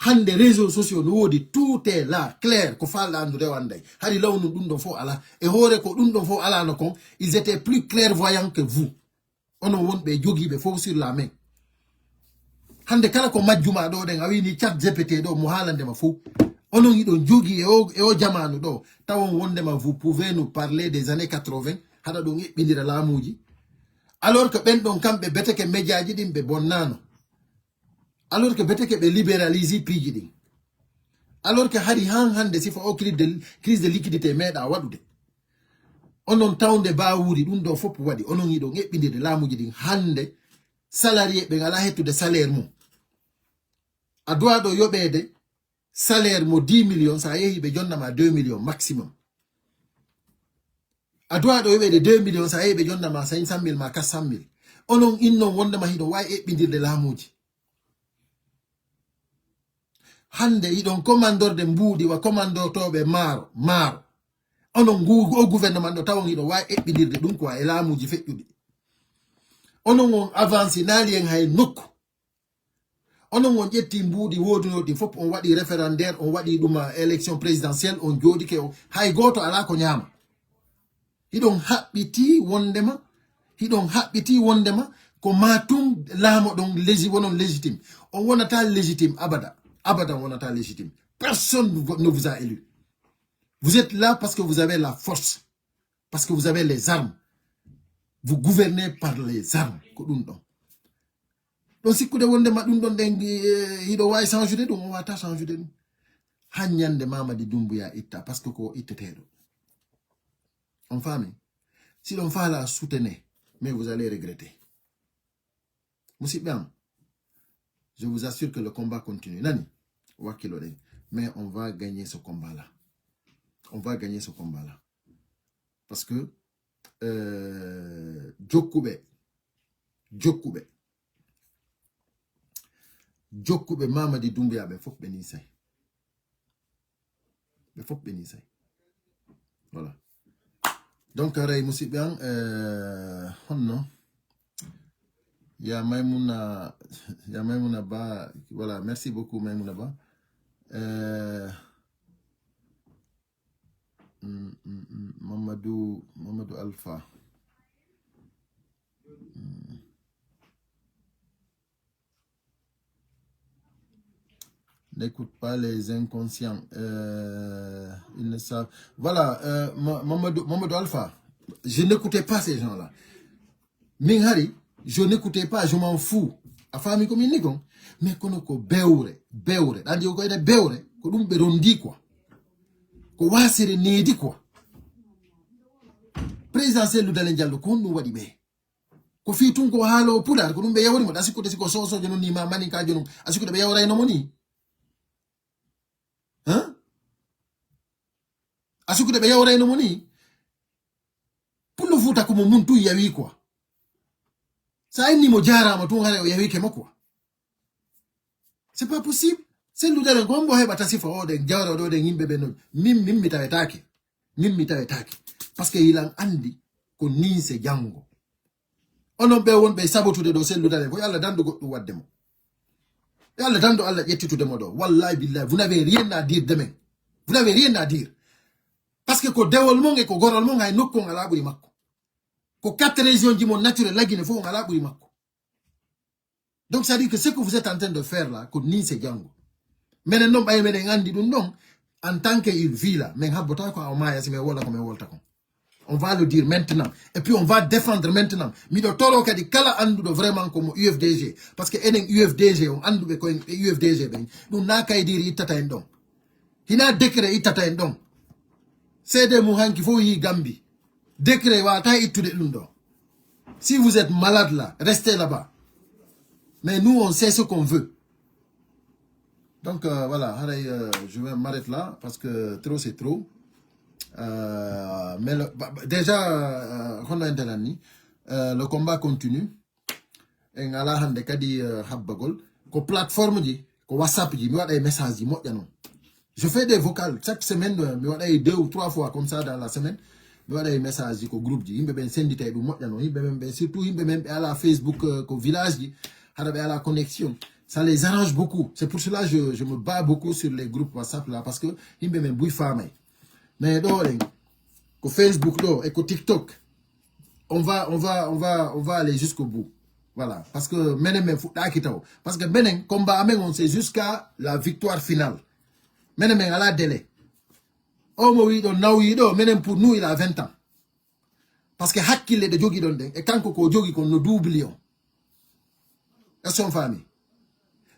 hande réseaux sociaux no wodi tout est là clair ko falɗa andude wanday hari lawnu ɗum ɗon fof ala e hoore ko ɗum ɗon fof alano kon ils étaient plus clairvoyants que vous onon wonɓe jogiiɓe fof sur la main hande kala ko majjuma ɗo ɗen a wini chat GPT ɗo mo haalandema fof onon iɗon jogii e o jamanu ɗo tawon wondema vous pouvez nous parler des années 80 haɗa ɗon eɓɓidira laamuji alors que ɓen ɗon kamɓe beteke médiaji ɗin ɓe bonnano alors que beteke ɓe libéralise piiji ɗin alors que hari hande sifa o crise de liquidité meeda wadude onon tawnde bawuri dum do fop wadi onon yido ngebbinde laamuji din hande salarié be ngala hettude salaire mum a doit do yobede salaire mo 10 millions sa yehi be jonnama 2 millions maximum a doit do yobede 2 millions sa yehi be jonnama 500,000 ma 400,000 onon innon wondema hido way ebbindirde laamuji hande idon commandeur de mbuudi wa commandeur tobe maro onon o gouvernement do tawon hido way ebbidirde dum ko e laamuji fejjudi onon on avance naali en hay nokku onon on jetti mbuudi wodunodi fop on wadi référendaire on wadi duma élection présidentielle on jodi ke hay goto ala ko nyama hidon habbiti wondema ko matum laamo don wonon légitime on wonata légitime abada wonata légitime personne ne vous a élu. Vous êtes là parce que vous avez la force, parce que vous avez les armes. Vous gouvernez par les armes. Donc si vous avez hido way changer on va ta changer hanyande Mamadi Doumbouya itta parce que ko ittetedo. On femme si l'on va la soutenir mais vous allez regretter. Moussibam, je vous assure que le combat continue. Nani wakilode, mais on va gagner ce combat-là. On va gagner ce combat-là. Parce que Djokube Mamadi Doumbouya be fok benisay. Voilà. Donc Ray Moussibian non. Il y a Maimouna Ba. Voilà, merci beaucoup Maimouna Ba. Mamadou Alpha. N'écoute pas les inconscients. Ils ne savent. Voilà, Mamadou Alpha. Je n'écoutais pas ces gens-là. Minghari, je n'écoutais pas, je m'en fous. A famille comme une mais konoko beure. Andi ko ede beure, ko dum be rondi quoi. Ko wasere nedi quoi. Présidentiel Dalen Diallo ko no wadi be. Ko fi tun ko halo pular ko dum be yawri mo dasiko de siko soso jono ni ma mani ka jono asiko de be yawray no moni. Hein? Asiko de be yawray no moni. Pour le vote ko mo muntu yawi quoi. Ça ni mo jara mo tun hare yawi ke mako. C'est pas possible. C'est nous dans le gombo he batasi fo de jawra do de ngimbe beno mim mitawetake. Parce que il a andi ko ni se jango. Ono be won be sabotude do sen ludale ko yalla dando goddo waddemo. Yalla dando Allah yettitude mo do. Wallahi billahi vous n'avez rien à dire demain. Vous n'avez rien à dire. Parce que ko dewol mo nge ko gorol mo ngay nokko ngala buri makko. Ko 4 régions ji mon naturel lagine fo ngala buri makko. Donc ça dit que ce que vous êtes en train de faire là ko ni se jango. Mais non baye meden andi dum don en tant qu'il vit là mais habota ko o maya sime wala ko me wolta ko. On va le dire maintenant. Et puis on va défendre maintenant. Mi do toro kadi kala andu do vraiment comme UFDG. Parce que enen UFDG on andu be ko UFDG ben. Dum na kay diri itata en don. Hina décret itata en don. Cede mu hanki fo yi Gambi. Décret wa ta itude lundo. Si vous êtes malade là, restez là-bas. Mais nous on sait ce qu'on veut. Donc voilà, je vais m'arrêter là parce que trop c'est trop. Mais déjà, le combat continue. Et ngala hande kadi habbagol ko plateforme ji ko WhatsApp ji mi wada message ji modjano. Je fais des vocales chaque semaine mi wada 2 ou 3 fois comme ça dans la semaine. Mi wada message ji ko groupe ji yimbe ben sendite du modjano yimbe ben surtout yimbe men à la Facebook ko village ji hada be à la connexion. Ça les arrange beaucoup. C'est pour cela que je me bats beaucoup sur les groupes WhatsApp là parce que yimbe men bouy famay. Mais au Facebook et au TikTok, on va aller jusqu'au bout. Voilà, parce que parce que benen combat on c'est jusqu'à la victoire finale. Menem à la délai. Oh oui donc now menem pour nous il a 20 ans. Parce que hakile de jogi donde et quand ko jogi kon no doublion. Est-ce famille?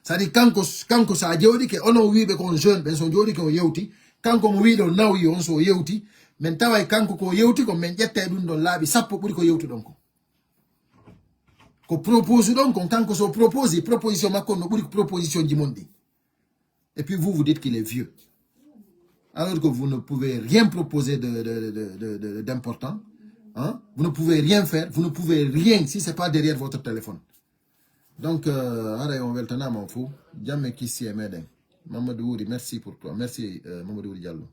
c'est-à-dire kanko sa jewdi ke ono wibe ko jeune ben so jodi ko yewti kanko mo wido nawi on so yewti men taway kanko ko yewti ko men jette dum don laabi sappo buri ko yewti don ko propose donc kon kanko so propose proposition makko no buri proposition ji mondi et puis vous dites qu'il est vieux alors que vous ne pouvez rien proposer d'important hein? Vous ne pouvez rien faire, vous ne pouvez rien si c'est pas derrière votre téléphone. Donc on va le tenir mon fou. Jamais qui s'y est Mamadou, merci pour toi. Merci Mamadou Diallo.